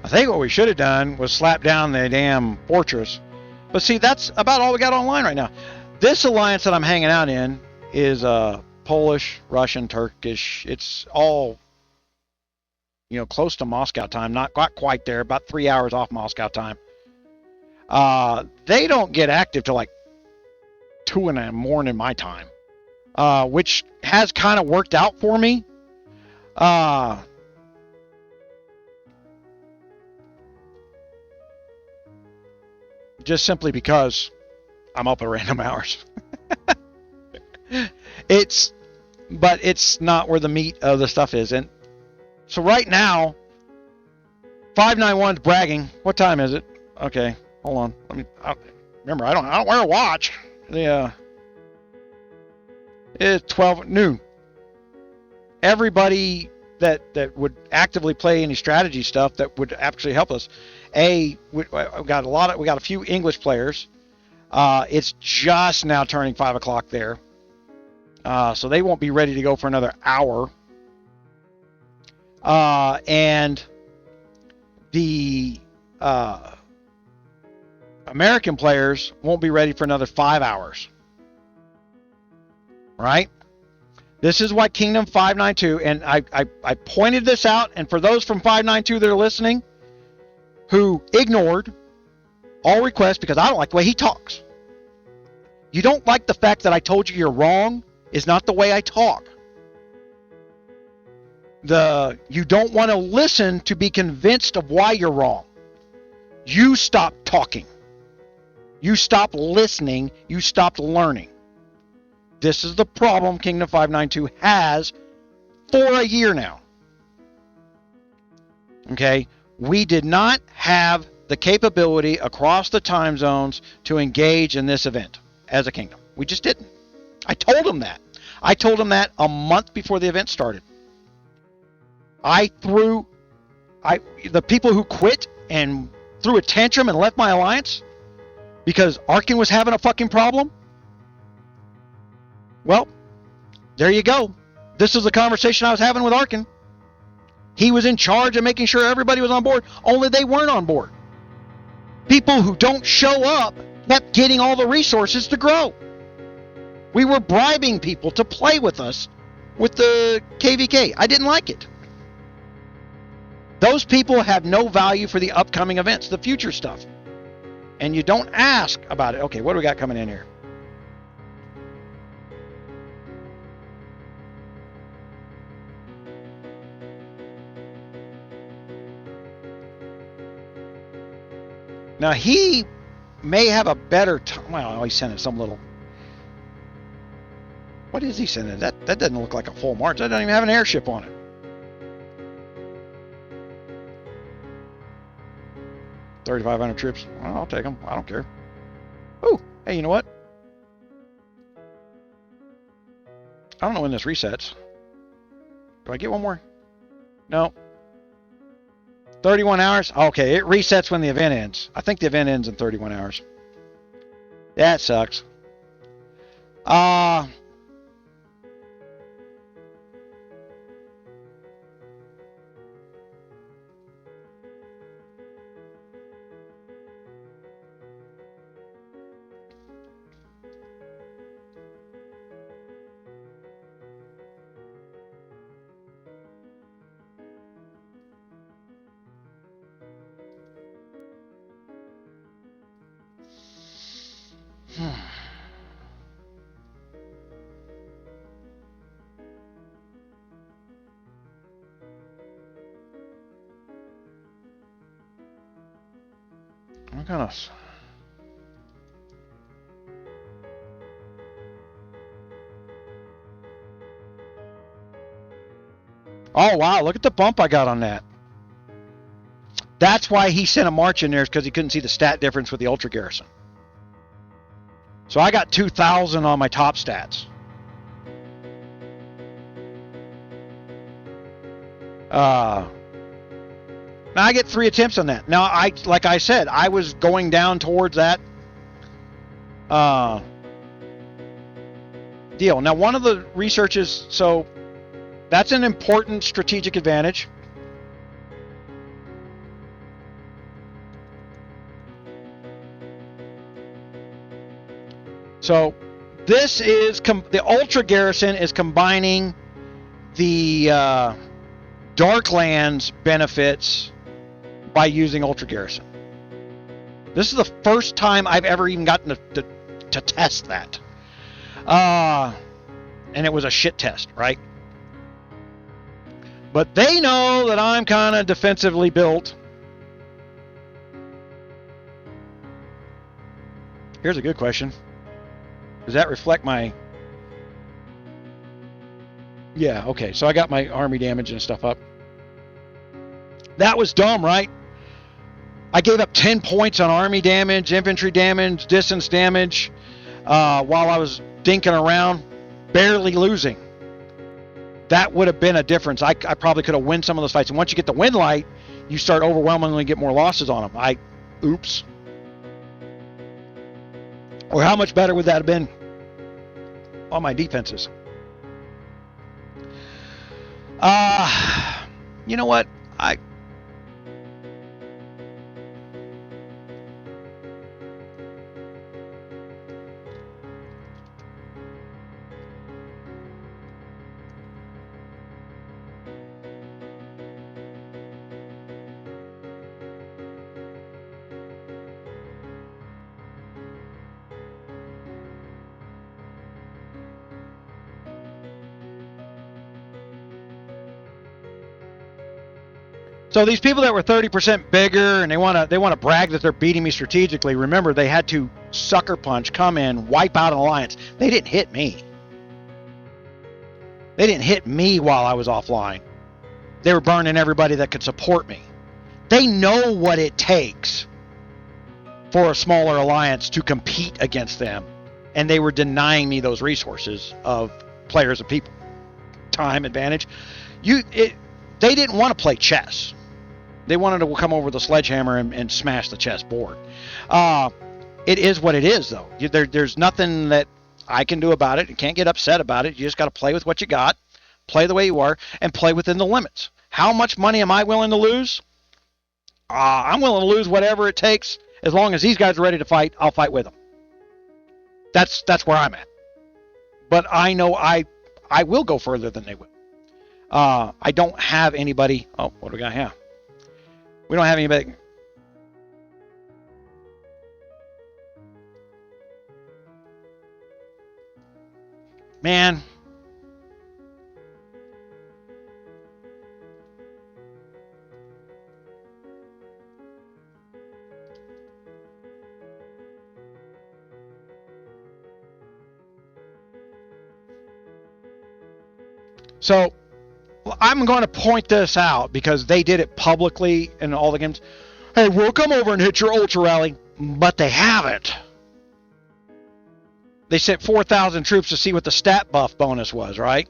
I think what we should have done was slap down the damn fortress. But see, that's about all we got online right now. This alliance that I'm hanging out in is Polish, Russian, Turkish. It's all, close to Moscow time. Not quite there. About 3 hours off Moscow time. They don't get active till like 2 in the morning my time, which has kind of worked out for me. Just simply because I'm up at random hours. It's not where the meat of the stuff is. And so right now, 591's bragging. What time is it? Okay, hold on. Remember, I don't wear a watch. It's 12 noon. Everybody that would actively play any strategy stuff that would actually help us. We got a few English players. It's just now turning 5 o'clock there. So they won't be ready to go for another hour. And the American players won't be ready for another 5 hours. Right? This is why Kingdom 592, and I pointed this out, and for those from 592 that are listening, who ignored all requests because I don't like the way he talks. You don't like the fact that I told you you're wrong is not the way I talk. You don't want to listen to be convinced of why you're wrong. You stop talking. You stop listening. You stopped learning. This is the problem Kingdom 592 has for a year now. Okay? We did not have the capability across the time zones to engage in this event as a kingdom. We just didn't. I told them that. I told them that a month before the event started. The people who quit and threw a tantrum and left my alliance because Arkin was having a fucking problem. Well, there you go. This is the conversation I was having with Arkin. He was in charge of making sure everybody was on board, only they weren't on board. People who don't show up kept getting all the resources to grow. We were bribing people to play with us with the KVK. I didn't like it. Those people have no value for the upcoming events, the future stuff. And you don't ask about it. Okay, what do we got coming in here? Now, he may have a better time. Well, he's sending some little... What is he sending? That doesn't look like a full march. That doesn't even have an airship on it. 3,500 troops. Well, I'll take them. I don't care. Oh, hey, you know what? I don't know when this resets. Do I get one more? No. 31 hours? Okay, it resets when the event ends. I think the event ends in 31 hours. That sucks. What kind of... Oh, wow, look at the bump I got on that. That's why he sent a march in there, is because he couldn't see the stat difference with the Ultra Garrison. So I got 2,000 on my top stats. Now I get 3 attempts on that. Now, like I said, I was going down towards that deal. Now, one of the researches, so that's an important strategic advantage. So this is the Ultra Garrison is combining the Darklands benefits by using Ultra Garrison. This is the first time I've ever even gotten to test that. And it was a shit test, right? But they know that I'm kind of defensively built. Here's a good question. Does that reflect my... Yeah, okay. So I got my army damage and stuff up. That was dumb, right? I gave up 10 points on army damage, infantry damage, distance damage, while I was dinking around, barely losing. That would have been a difference. I probably could have won some of those fights. And once you get the win light, you start overwhelmingly get more losses on them. Oops. Or how much better would that have been on my defenses? You know what? So these people that were 30% bigger and they want to brag that they're beating me strategically, remember they had to sucker punch, come in, wipe out an alliance. They didn't hit me. They didn't hit me while I was offline. They were burning everybody that could support me. They know what it takes for a smaller alliance to compete against them, and they were denying me those resources of players and people. Time advantage. They didn't want to play chess. They wanted to come over with a sledgehammer and smash the chessboard. It is what it is, though. There's nothing that I can do about it. You can't get upset about it. You just got to play with what you got, play the way you are, and play within the limits. How much money am I willing to lose? I'm willing to lose whatever it takes As long as these guys are ready to fight, I'll fight with them. That's where I'm at. But I know I will go further than they will. I don't have anybody. Oh, what do we got here? We don't have anybody. Man. So I'm going to point this out because they did it publicly in all the games. Hey, we'll come over and hit your ultra rally, but they haven't. They sent 4,000 troops to see what the stat buff bonus was, right?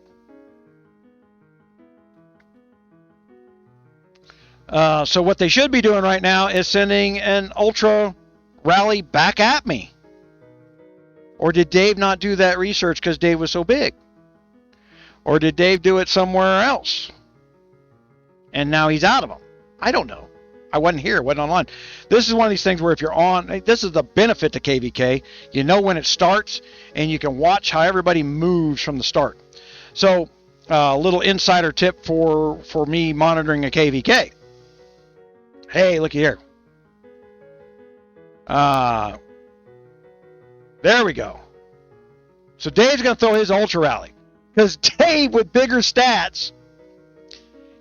So what they should be doing right now is sending an ultra rally back at me. Or did Dave not do that research because Dave was so big? Or did Dave do it somewhere else? And now he's out of them. I don't know. I wasn't here. Wasn't online. This is one of these things where if you're on, this is the benefit to KVK. You know when it starts, and you can watch how everybody moves from the start. So, a little insider tip for me monitoring a KVK. Hey, looky here. There we go. So Dave's going to throw his ultra rally. Because Dave, with bigger stats,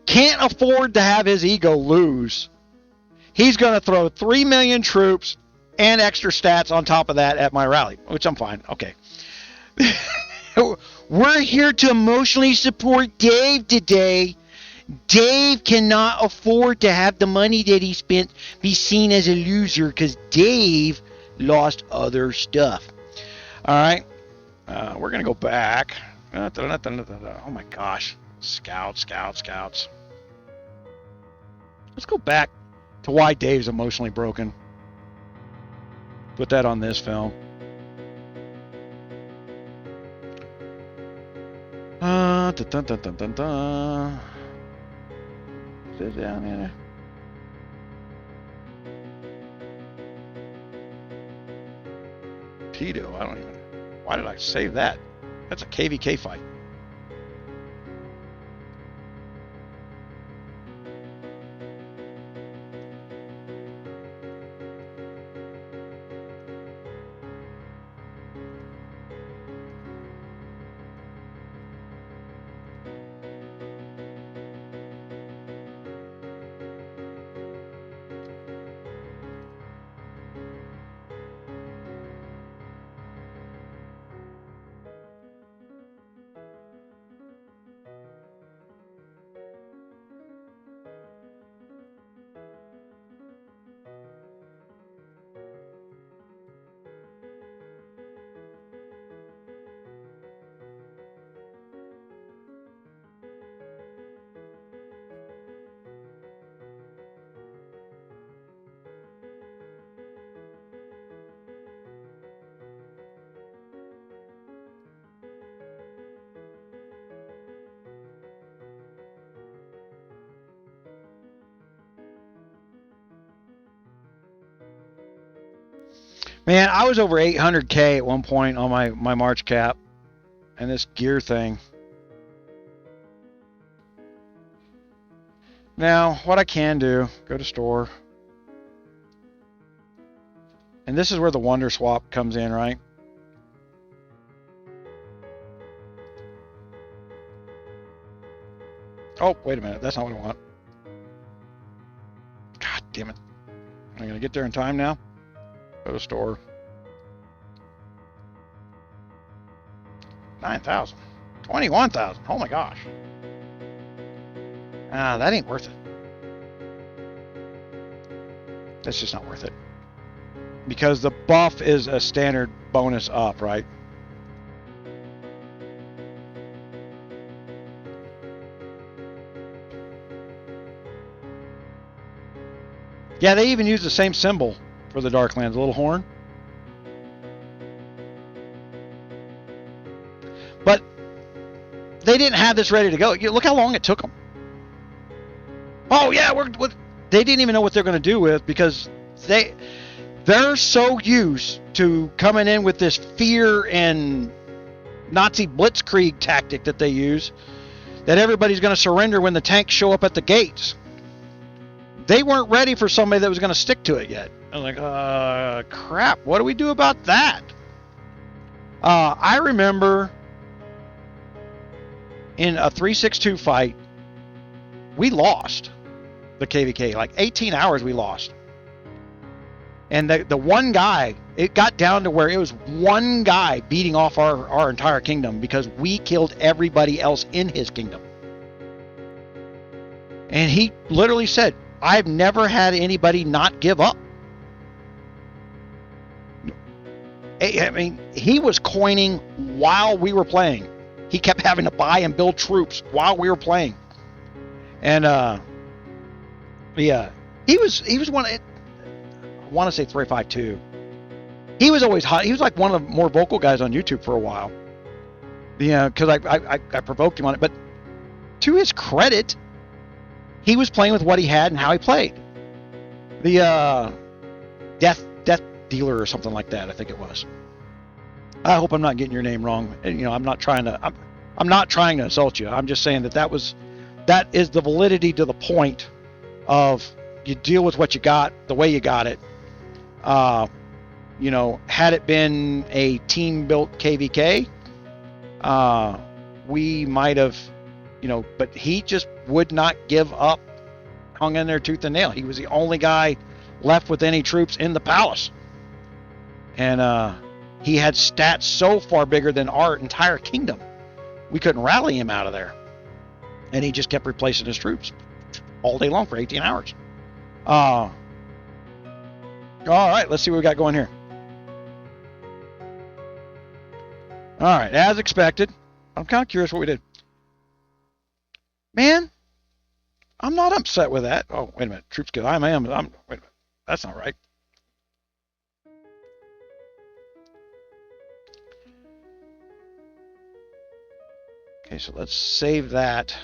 can't afford to have his ego lose. He's going to throw 3 million troops and extra stats on top of that at my rally, which I'm fine. Okay. We're here to emotionally support Dave today. Dave cannot afford to have the money that he spent be seen as a loser because Dave lost other stuff. All right. We're going to go back. Oh my gosh. Scouts. Let's go back to why Dave's emotionally broken. Put that on this film. Sit down here. Tito, I don't even. Why did I save that? That's a KVK fight. Man, I was over 800K at one point on my March cap. And this gear thing. Now, what I can do, go to store. And this is where the Wonder Swap comes in, right? Oh, wait a minute. That's not what I want. God damn it. Am I going to get there in time now? Go to store. 9,000. 21,000. Oh my gosh. That ain't worth it. That's just not worth it. Because the buff is a standard bonus up, right? Yeah, they even use the same symbol for the Darklands, a little horn. But they didn't have this ready to go. Look how long it took them. Oh yeah, they didn't even know what they're going to do with because they they're so used to coming in with this fear and Nazi blitzkrieg tactic that they use that everybody's going to surrender when the tanks show up at the gates. They weren't ready for somebody that was going to stick to it yet. I was like, crap, what do we do about that? I remember in a 362 fight, we lost the KVK. Like 18 hours we lost. And the one guy, it got down to where it was one guy beating off our entire kingdom because we killed everybody else in his kingdom. And he literally said, I've never had anybody not give up. I mean, he was coining while we were playing. He kept having to buy and build troops while we were playing. And yeah, he was one. I want to say 352. He was always hot. He was like one of the more vocal guys on YouTube for a while. Yeah, because I provoked him on it. But to his credit, he was playing with what he had and how he played. The death dealer or something like that, I think it was. I hope I'm not getting your name wrong. And, I'm not trying to insult you. I'm just saying that is the validity to the point of you deal with what you got the way you got it. Had it been a team built KVK, we might have, but he just would not give up, hung in there tooth and nail. He was the only guy left with any troops in the palace. And he had stats so far bigger than our entire kingdom. We couldn't rally him out of there. And he just kept replacing his troops all day long for 18 hours. All right, let's see what we got going here. All right, as expected. I'm kind of curious what we did. Man, I'm not upset with that. Oh, wait a minute. Troops kill. Wait a minute. That's not right. Okay, so let's save that.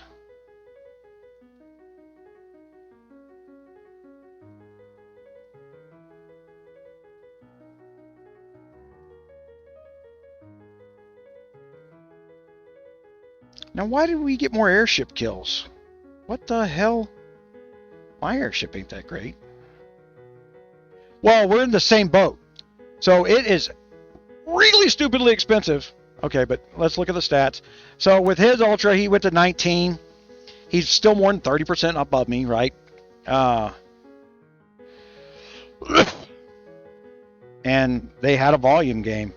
Now, why did we get more airship kills? What the hell? My airship ain't that great. Well, we're in the same boat. So it is really stupidly expensive. Okay, but let's look at the stats. So with his Ultra, he went to 19. He's still more than 30% above me, right? And they had a volume game.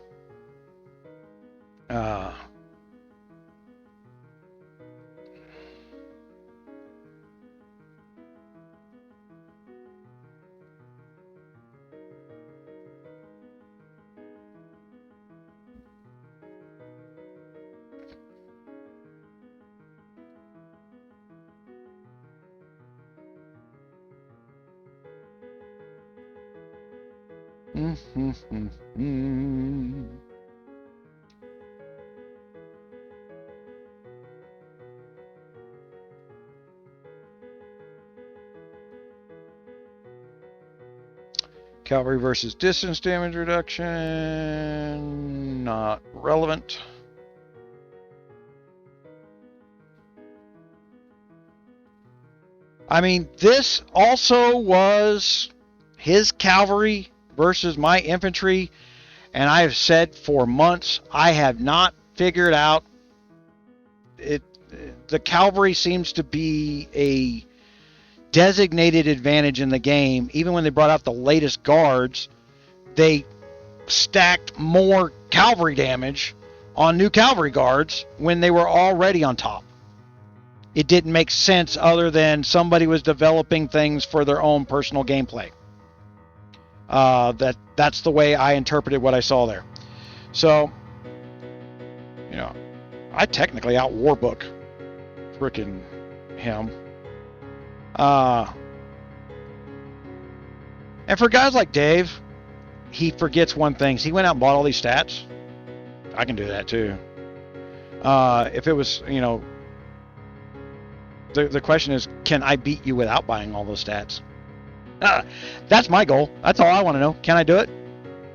Cavalry versus distance damage reduction, not relevant. I mean, this also was his cavalry versus my infantry, and I have said for months I have not figured out it. The cavalry seems to be a designated advantage in the game. Even when they brought out the latest guards, they stacked more cavalry damage on new cavalry guards when they were already on top. It didn't make sense other than somebody was developing things for their own personal gameplay. That's the way I interpreted what I saw there. So, I technically out warbook frickin' him. And for guys like Dave, he forgets one thing. He went out and bought all these stats. I can do that too. If it was, the question is, can I beat you without buying all those stats? That's my goal. That's all I want to know. Can I do it?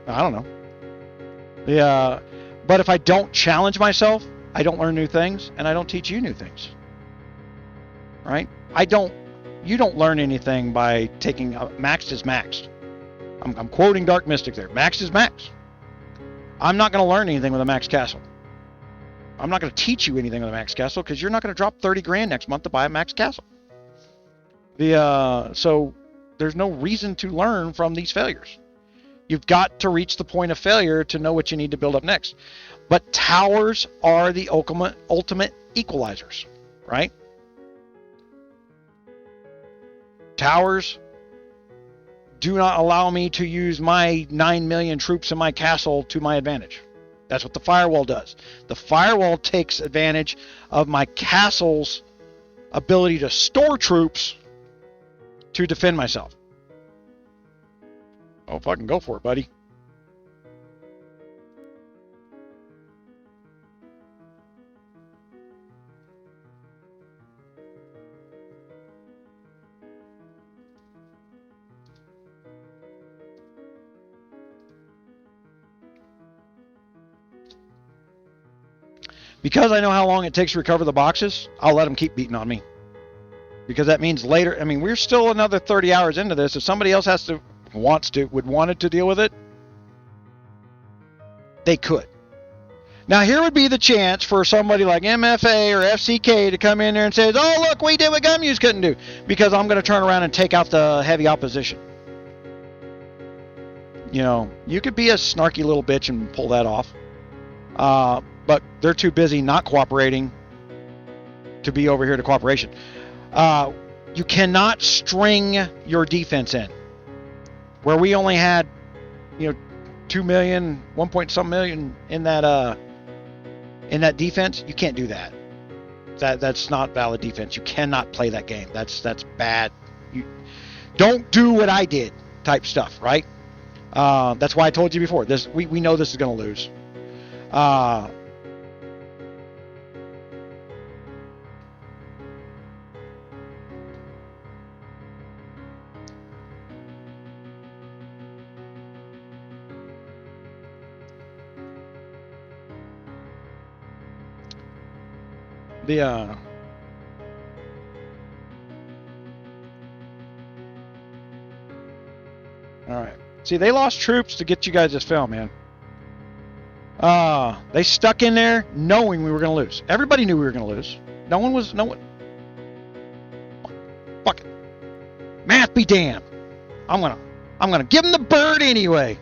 I don't know. But if I don't challenge myself, I don't learn new things, and I don't teach you new things. Right? You don't learn anything by taking maxed is maxed. I'm quoting Dark Mystic there. Maxed is maxed. I'm not going to learn anything with a max castle. I'm not going to teach you anything with a max castle because you're not going to drop 30 grand next month to buy a max castle. So there's no reason to learn from these failures. You've got to reach the point of failure to know what you need to build up next. But towers are the ultimate equalizers, right? Towers do not allow me to use my 9 million troops in my castle to my advantage. That's what the firewall does. The firewall takes advantage of my castle's ability to store troops to defend myself. Oh, fucking go for it, buddy. Because I know how long it takes to recover the boxes, I'll let them keep beating on me. Because that means later, I mean, we're still another 30 hours into this. If somebody else would want to deal with it, they could. Now, here would be the chance for somebody like MFA or FCK to come in there and say, oh, look, we did what GunMuse couldn't do. Because I'm going to turn around and take out the heavy opposition. You know, you could be a snarky little bitch and pull that off. But they're too busy not cooperating to be over here to cooperation. You cannot string your defense in. Where we only had, 2 million, 1 point some million in that defense, you can't do that. That's not valid defense. You cannot play that game. That's bad. You don't do what I did type stuff, right? That's why I told you before. We know this is going to lose. Alright. See, they lost troops to get you guys this fail, man. They stuck in there knowing we were going to lose. Everybody knew we were going to lose. No one. Fuck it. Math be damned. I'm gonna give them the bird anyway.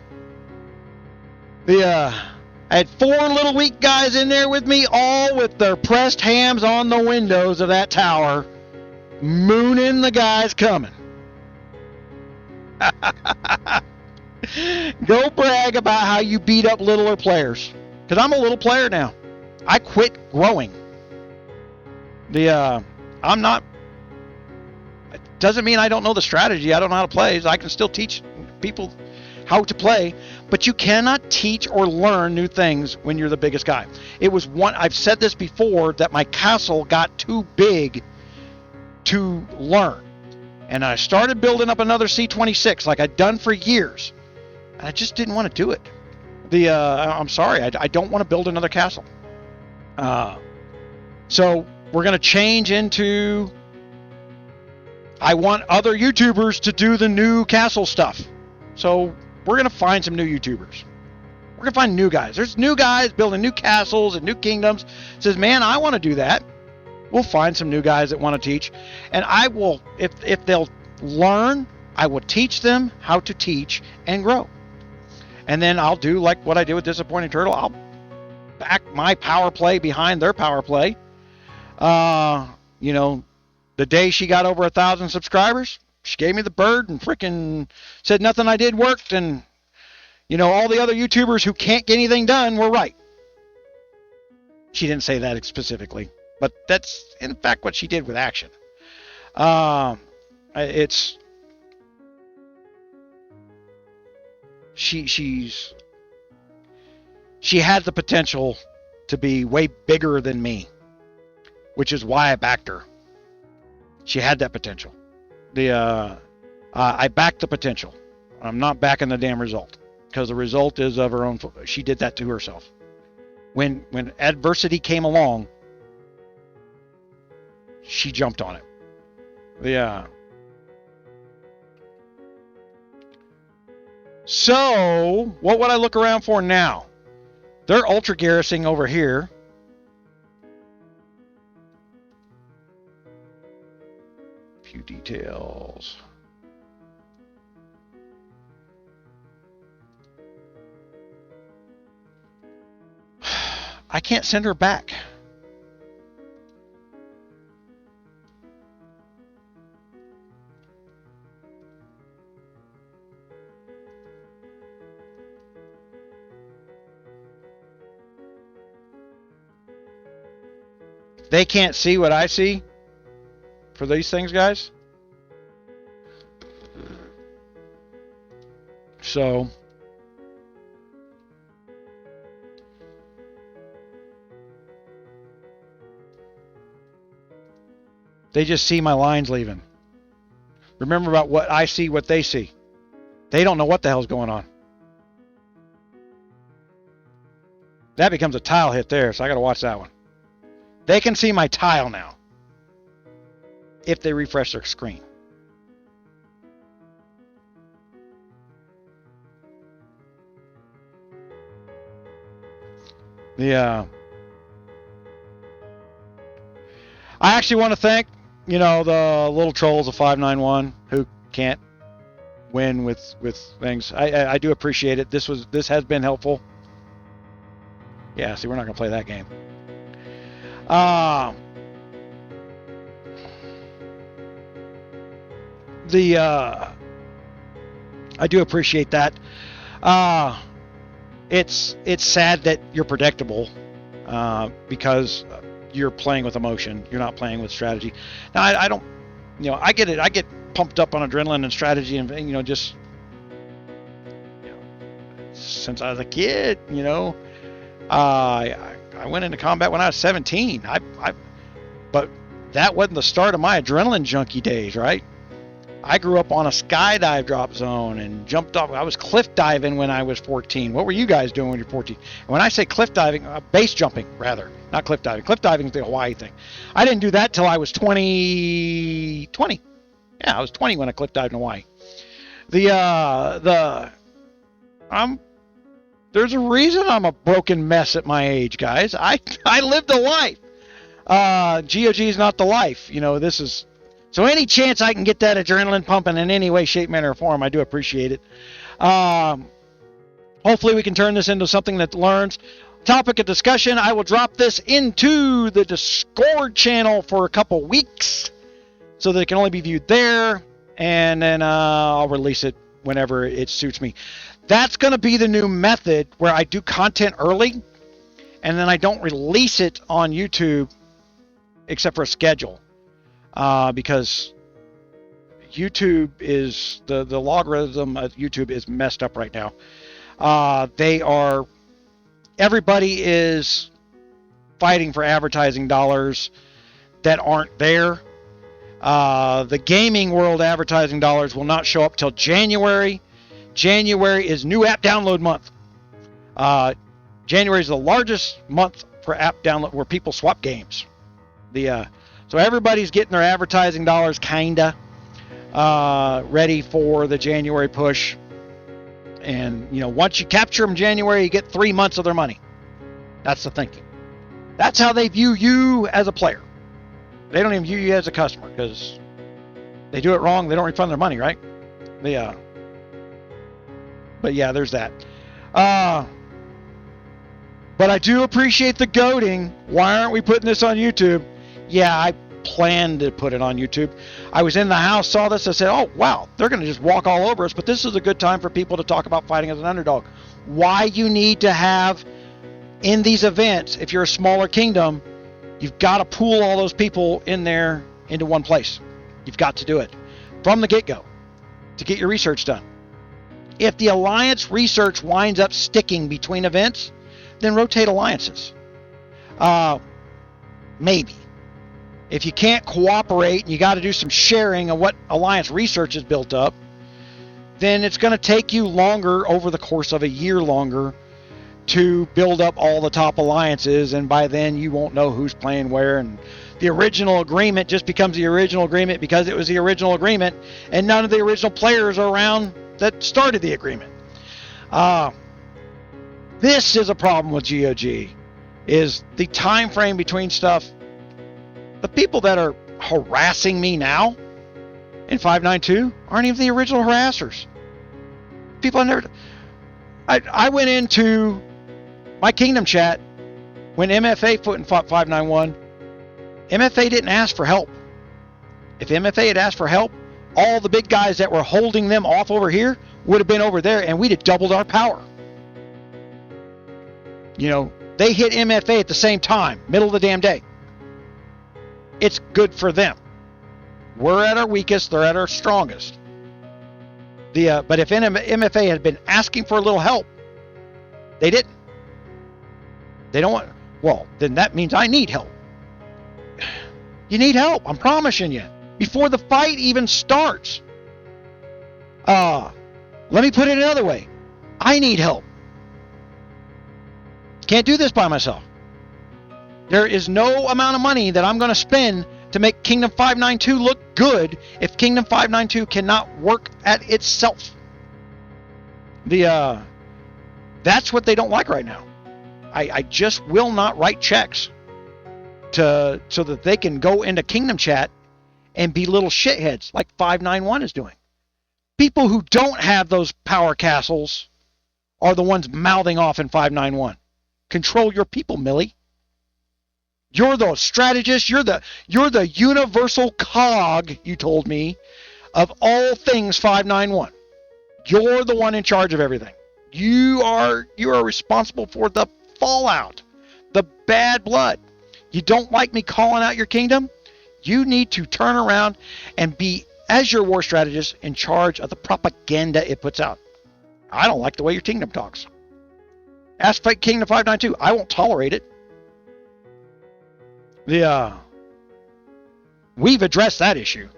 I had 4 little weak guys in there with me, all with their pressed hams on the windows of that tower, mooning the guys coming. Go brag about how you beat up littler players. Because I'm a little player now. I quit growing. I'm not... It doesn't mean I don't know the strategy. I don't know how to play. I can still teach people how to play. But you cannot teach or learn new things when you're the biggest guy. I've said this before, that my castle got too big to learn. And I started building up another C-26 like I'd done for years. And I just didn't want to do it. I'm sorry, I don't want to build another castle. So we're going to change into... I want other YouTubers to do the new castle stuff. So we're going to find some new YouTubers. We're going to find new guys. There's new guys building new castles and new kingdoms. Says, man, I want to do that. We'll find some new guys that want to teach. And I will, if they'll learn, I will teach them how to teach and grow. And then I'll do like what I did with Disappointing Turtle. I'll back my power play behind their power play. The day she got over 1,000 subscribers, she gave me the bird and freaking said nothing I did worked. And, all the other YouTubers who can't get anything done were right. She didn't say that specifically, but that's in fact what she did with action. She had the potential to be way bigger than me, which is why I backed her. She had that potential. I back the potential. I'm not backing the damn result, because the result is of her own. She did that to herself. When adversity came along, she jumped on it. Yeah. So, what would I look around for now? They're ultra garrisoning over here. Few details. I can't send her back. They can't see what I see for these things, guys. So they just see my lines leaving. Remember about what I see, what they see. They don't know what the hell's going on. That becomes a tile hit there, so I got to watch that one. They can see my tile now if they refresh their screen. I actually want to thank, the little trolls of 591 who can't win with things. I do appreciate it. This has been helpful. Yeah, see, we're not going to play that game. I do appreciate that. It's sad that you're predictable, because you're playing with emotion. You're not playing with strategy. Now, I don't, I get it. I get pumped up on adrenaline and strategy, and just since I was a kid, I went into combat when I was 17. But that wasn't the start of my adrenaline junkie days, right? I grew up on a skydive drop zone and jumped off. I was cliff diving when I was 14. What were you guys doing when you're 14? And when I say cliff diving, base jumping, rather. Not cliff diving. Cliff diving is the Hawaii thing. I didn't do that till I was 20. Yeah, I was 20 when I cliff dived in Hawaii. There's a reason I'm a broken mess at my age, guys. I lived a life. GOG is not the life. This is... So any chance I can get that adrenaline pumping in any way, shape, manner, or form, I do appreciate it. Hopefully we can turn this into something that learns. Topic of discussion, I will drop this into the Discord channel for a couple weeks so that it can only be viewed there, and then I'll release it whenever it suits me. That's going to be the new method where I do content early, and then I don't release it on YouTube except for a schedule. Because YouTube is the logarithm of YouTube is messed up right now. Everybody is fighting for advertising dollars that aren't there. The gaming world advertising dollars will not show up till January. January is new app download month. January is the largest month for app download where people swap games. So everybody's getting their advertising dollars kinda ready for the January push. And, once you capture them in January, you get 3 months of their money. That's the thinking. That's how they view you as a player. They don't even view you as a customer, because they do it wrong. They don't refund their money, right? But yeah, there's that. But I do appreciate the goading. Why aren't we putting this on YouTube? Yeah, I planned to put it on YouTube. I was in the house, saw this, I said, oh, wow, they're going to just walk all over us, but this is a good time for people to talk about fighting as an underdog. Why you need to have, in these events, if you're a smaller kingdom, you've got to pool all those people in there into one place. You've got to do it from the get-go to get your research done. If the alliance research winds up sticking between events, then rotate alliances. Maybe. If you can't cooperate and you got to do some sharing of what alliance research is built up, then it's going to take you longer, over the course of a year longer, to build up all the top alliances, and by then you won't know who's playing where, and the original agreement just becomes the original agreement because it was the original agreement, and none of the original players are around that started the agreement. This is a problem with GOG, is the time frame between stuff. The people that are harassing me now in 592 aren't even the original harassers. People I went into my Kingdom chat when MFA put in 591. MFA didn't ask for help. If MFA had asked for help, all the big guys that were holding them off over here would have been over there, and we'd have doubled our power. You know, they hit MFA at the same time, middle of the damn day. It's good for them. We're at our weakest, they're at our strongest. But if MFA had been asking for a little help, they didn't. They don't want, well, then that means I need help. You need help, I'm promising you. Before the fight even starts. Let me put it another way. I need help. Can't do this by myself. There is no amount of money that I'm going to spend to make Kingdom 592 look good if Kingdom 592 cannot work at itself. That's what they don't like right now. I just will not write checks so that they can go into Kingdom chat and be little shitheads like 591 is doing. People who don't have those power castles are the ones mouthing off in 591. Control your people, Millie. You're the strategist. You're the universal cog, you told me, of all things 591. You're the one in charge of everything. You are responsible for the fallout, the bad blood. You don't like me calling out your kingdom? You need to turn around and be, as your war strategist, in charge of the propaganda it puts out. I don't like the way your kingdom talks. Ask Kingdom 592. I won't tolerate it. We've addressed that issue.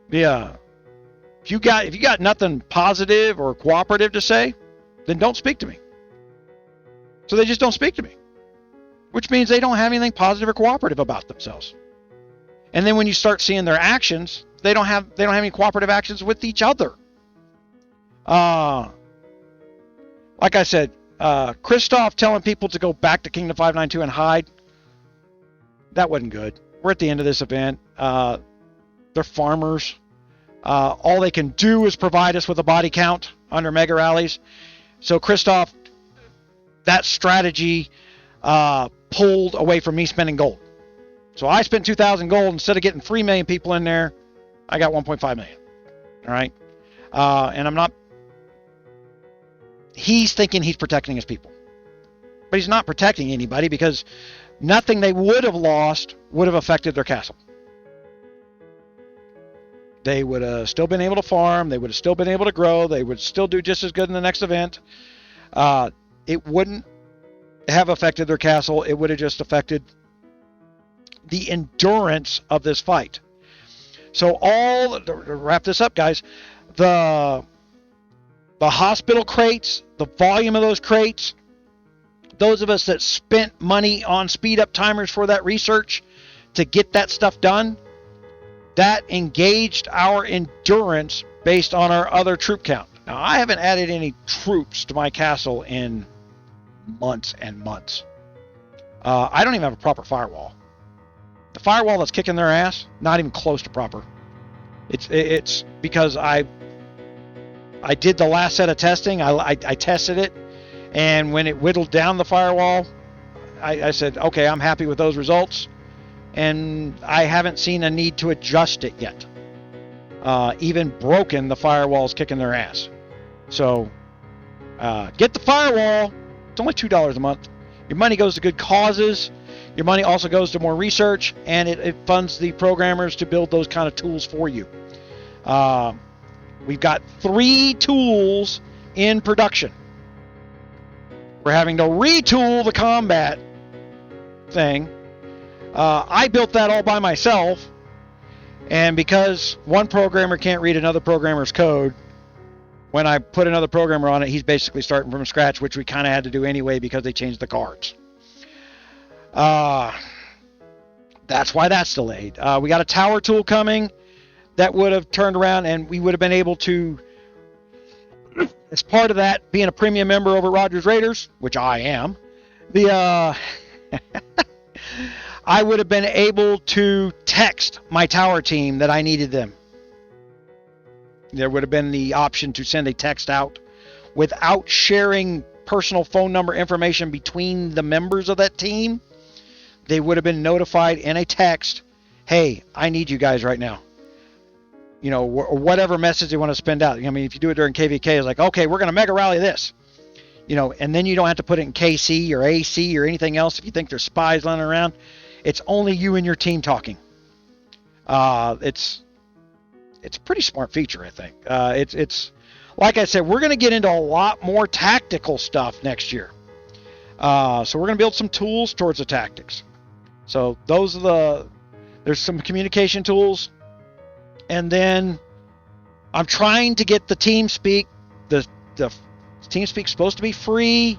If you got nothing positive or cooperative to say, then don't speak to me. So they just don't speak to me, which means they don't have anything positive or cooperative about themselves. And then when you start seeing their actions, they don't have any cooperative actions with each other. Like I said, Christoph telling people to go back to Kingdom 592 and hide, that wasn't good. We're at the end of this event. They're farmers. All they can do is provide us with a body count under mega rallies. So Christoph, that strategy pulled away from me spending gold. So I spent 2,000 gold. Instead of getting 3 million people in there, I got 1.5 million. All right? And I'm not... He's thinking he's protecting his people. But he's not protecting anybody, because nothing they would have lost would have affected their castle. They would have still been able to farm. They would have still been able to grow. They would still do just as good in the next event. It wouldn't have affected their castle. It would have just affected the endurance of this fight. So to wrap this up, guys, the hospital crates, the volume of those crates, those of us that spent money on speed up timers for that research to get that stuff done, that engaged our endurance based on our other troop count. Now, I haven't added any troops to my castle in months and months. I don't even have a proper firewall. The firewall that's kicking their ass, not even close to proper. It's because I did the last set of testing. I tested it, and when it whittled down the firewall, I said, okay, I'm happy with those results, and I haven't seen a need to adjust it yet. Even broken, the firewall's kicking their ass. So get the firewall. It's only $2 a month. Your money goes to good causes. Your money also goes to more research, and it funds the programmers to build those kind of tools for you. We've got 3 tools in production. We're having to retool the combat thing. I built that all by myself, and because one programmer can't read another programmer's code, when I put another programmer on it, he's basically starting from scratch, which we kind of had to do anyway because they changed the cards. That's why that's delayed. We got a tower tool coming that would have turned around, and we would have been able to, as part of that, being a premium member over Rogers Raiders, which I am, I would have been able to text my tower team that I needed them. There would have been the option to send a text out without sharing personal phone number information between the members of that team. They would have been notified in a text, hey, I need you guys right now. You know, or whatever message they want to spend out. I mean, if you do it during KVK, it's like, okay, we're going to mega rally this. You know, and then you don't have to put it in KC or AC or anything else if you think there's spies running around. It's only you and your team talking. It's a pretty smart feature, I think. It's like I said, we're going to get into a lot more tactical stuff next year. So we're going to build some tools towards the tactics. So there's some communication tools. And then I'm trying to get the TeamSpeak. The TeamSpeak's supposed to be free.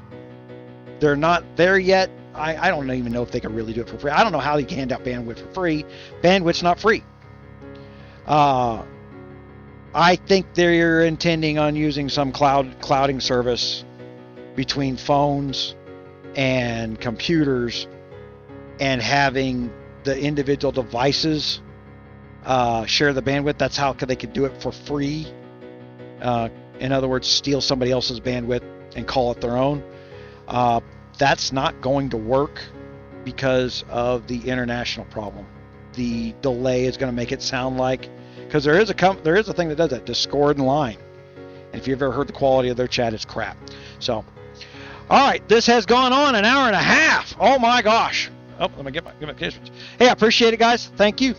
They're not there yet. I don't even know if they can really do it for free. I don't know how they can hand out bandwidth for free. Bandwidth's not free. I think they're intending on using some clouding service between phones and computers and having the individual devices share the bandwidth. That's how they could do it for free. In other words, steal somebody else's bandwidth and call it their own. That's not going to work because of the international problem. The delay is going to make it sound like, because there is a thing that does that, Discord and Line. And if you've ever heard the quality of their chat, it's crap. So, all right, this has gone on an hour and a half. Oh my gosh. Oh, let me get my cases. Hey, I appreciate it, guys. Thank you.